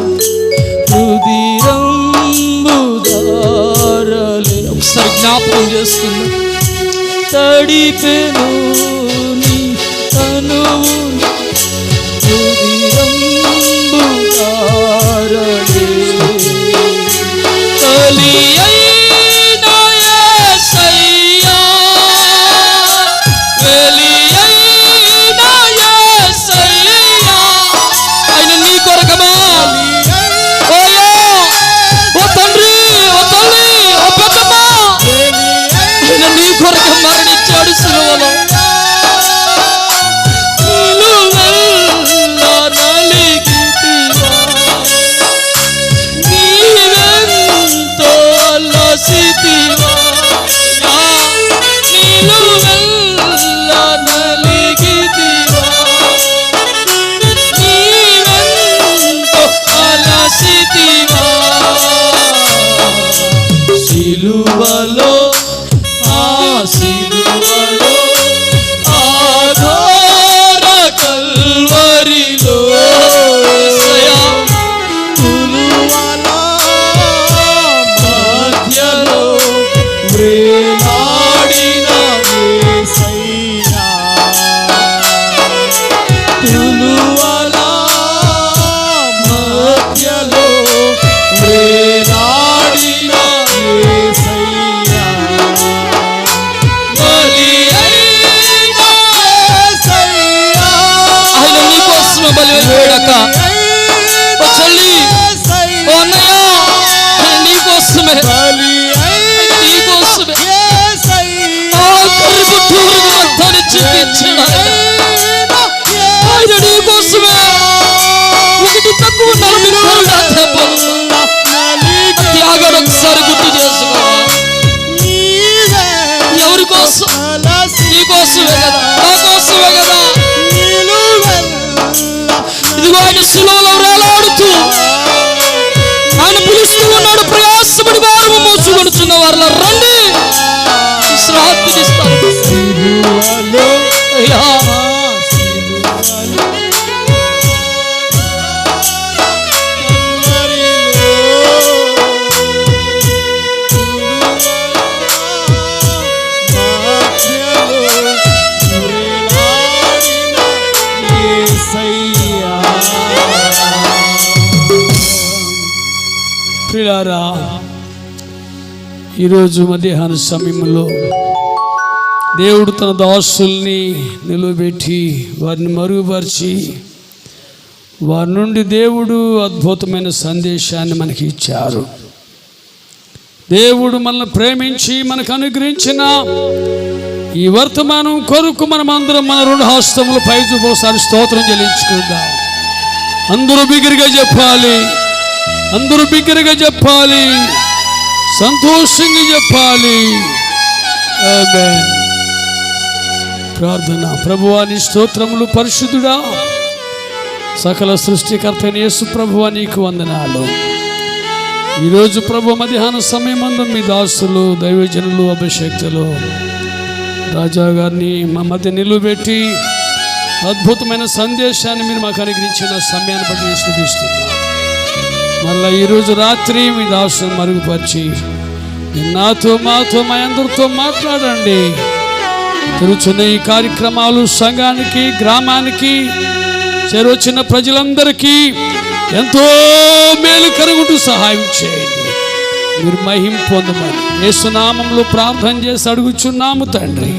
రుధిరంబుదారలే. ఒకసారి జ్ఞాపకం చేస్తున్నా, తడిపెను నీ తనువును రుధిరంబుదారలే, తలి అయిన యేసయ్యా, వెలి అయిన యేసయ్యా, ఆయన నీ కొరకమా, ఓయో ఓ తండ్రి, ఓ తల్లి, ఓ పెద్దమ్మ, ఆయన నీ కొరకు మరణించాడు సిలువలో. ప్రియులారా, ఈరోజు మధ్యాహ్న సమయంలో దేవుడు తన దాసుల్ని నిలబెట్టి వారిని మరుగుపరిచి వారి నుండి దేవుడు అద్భుతమైన సందేశాన్ని మనకి ఇచ్చారు. దేవుడు మనల్ని ప్రేమించి మనకు అనుగ్రహించిన ఈ వర్తమానం కొరకు మనమందరం మన రెండు హస్తములు పై చూపసారి స్తోత్రం చెల్లించుకుందాం. అందరూ బిగ్గరగా చెప్పాలి, అందరూ బిగ్గరగా చెప్పాలి, సంతోషంగా చెప్పాలి. ఆమేన్. ప్రార్థన. ప్రభువా నీ స్తోత్రములు, పరిశుద్ధుడా, సకల సృష్టికర్త యేసు ప్రభువా నీకు వందనాలు. ఈరోజు ప్రభు మధ్యాహ్న సమయమందు మీ దాసులు దైవజనులు అభిషేక్తులు రాజా గారిని మా మధ్య నిలువబెట్టి అద్భుతమైన సందేశాన్ని మీరు మాకు అనుగ్రహించిన సమయాన్ని బట్టి స్తుతిస్తున్నాం. మళ్ళీ ఈరోజు రాత్రి మీ దాసును మరుగుపరిచి నాతో మాతో మా అందరితో మాట్లాడండి. జరుగుతున్న ఈ కార్యక్రమాలు సంఘానికి, గ్రామానికి, చేరొచ్చిన ప్రజలందరికీ ఎంతో మేలు కలుగుతూ సహాయం చేయండి. మీరు మహిమ పొందమని యేసు నామములో ప్రార్థన చేసి అడుగుచున్నాము తండ్రి.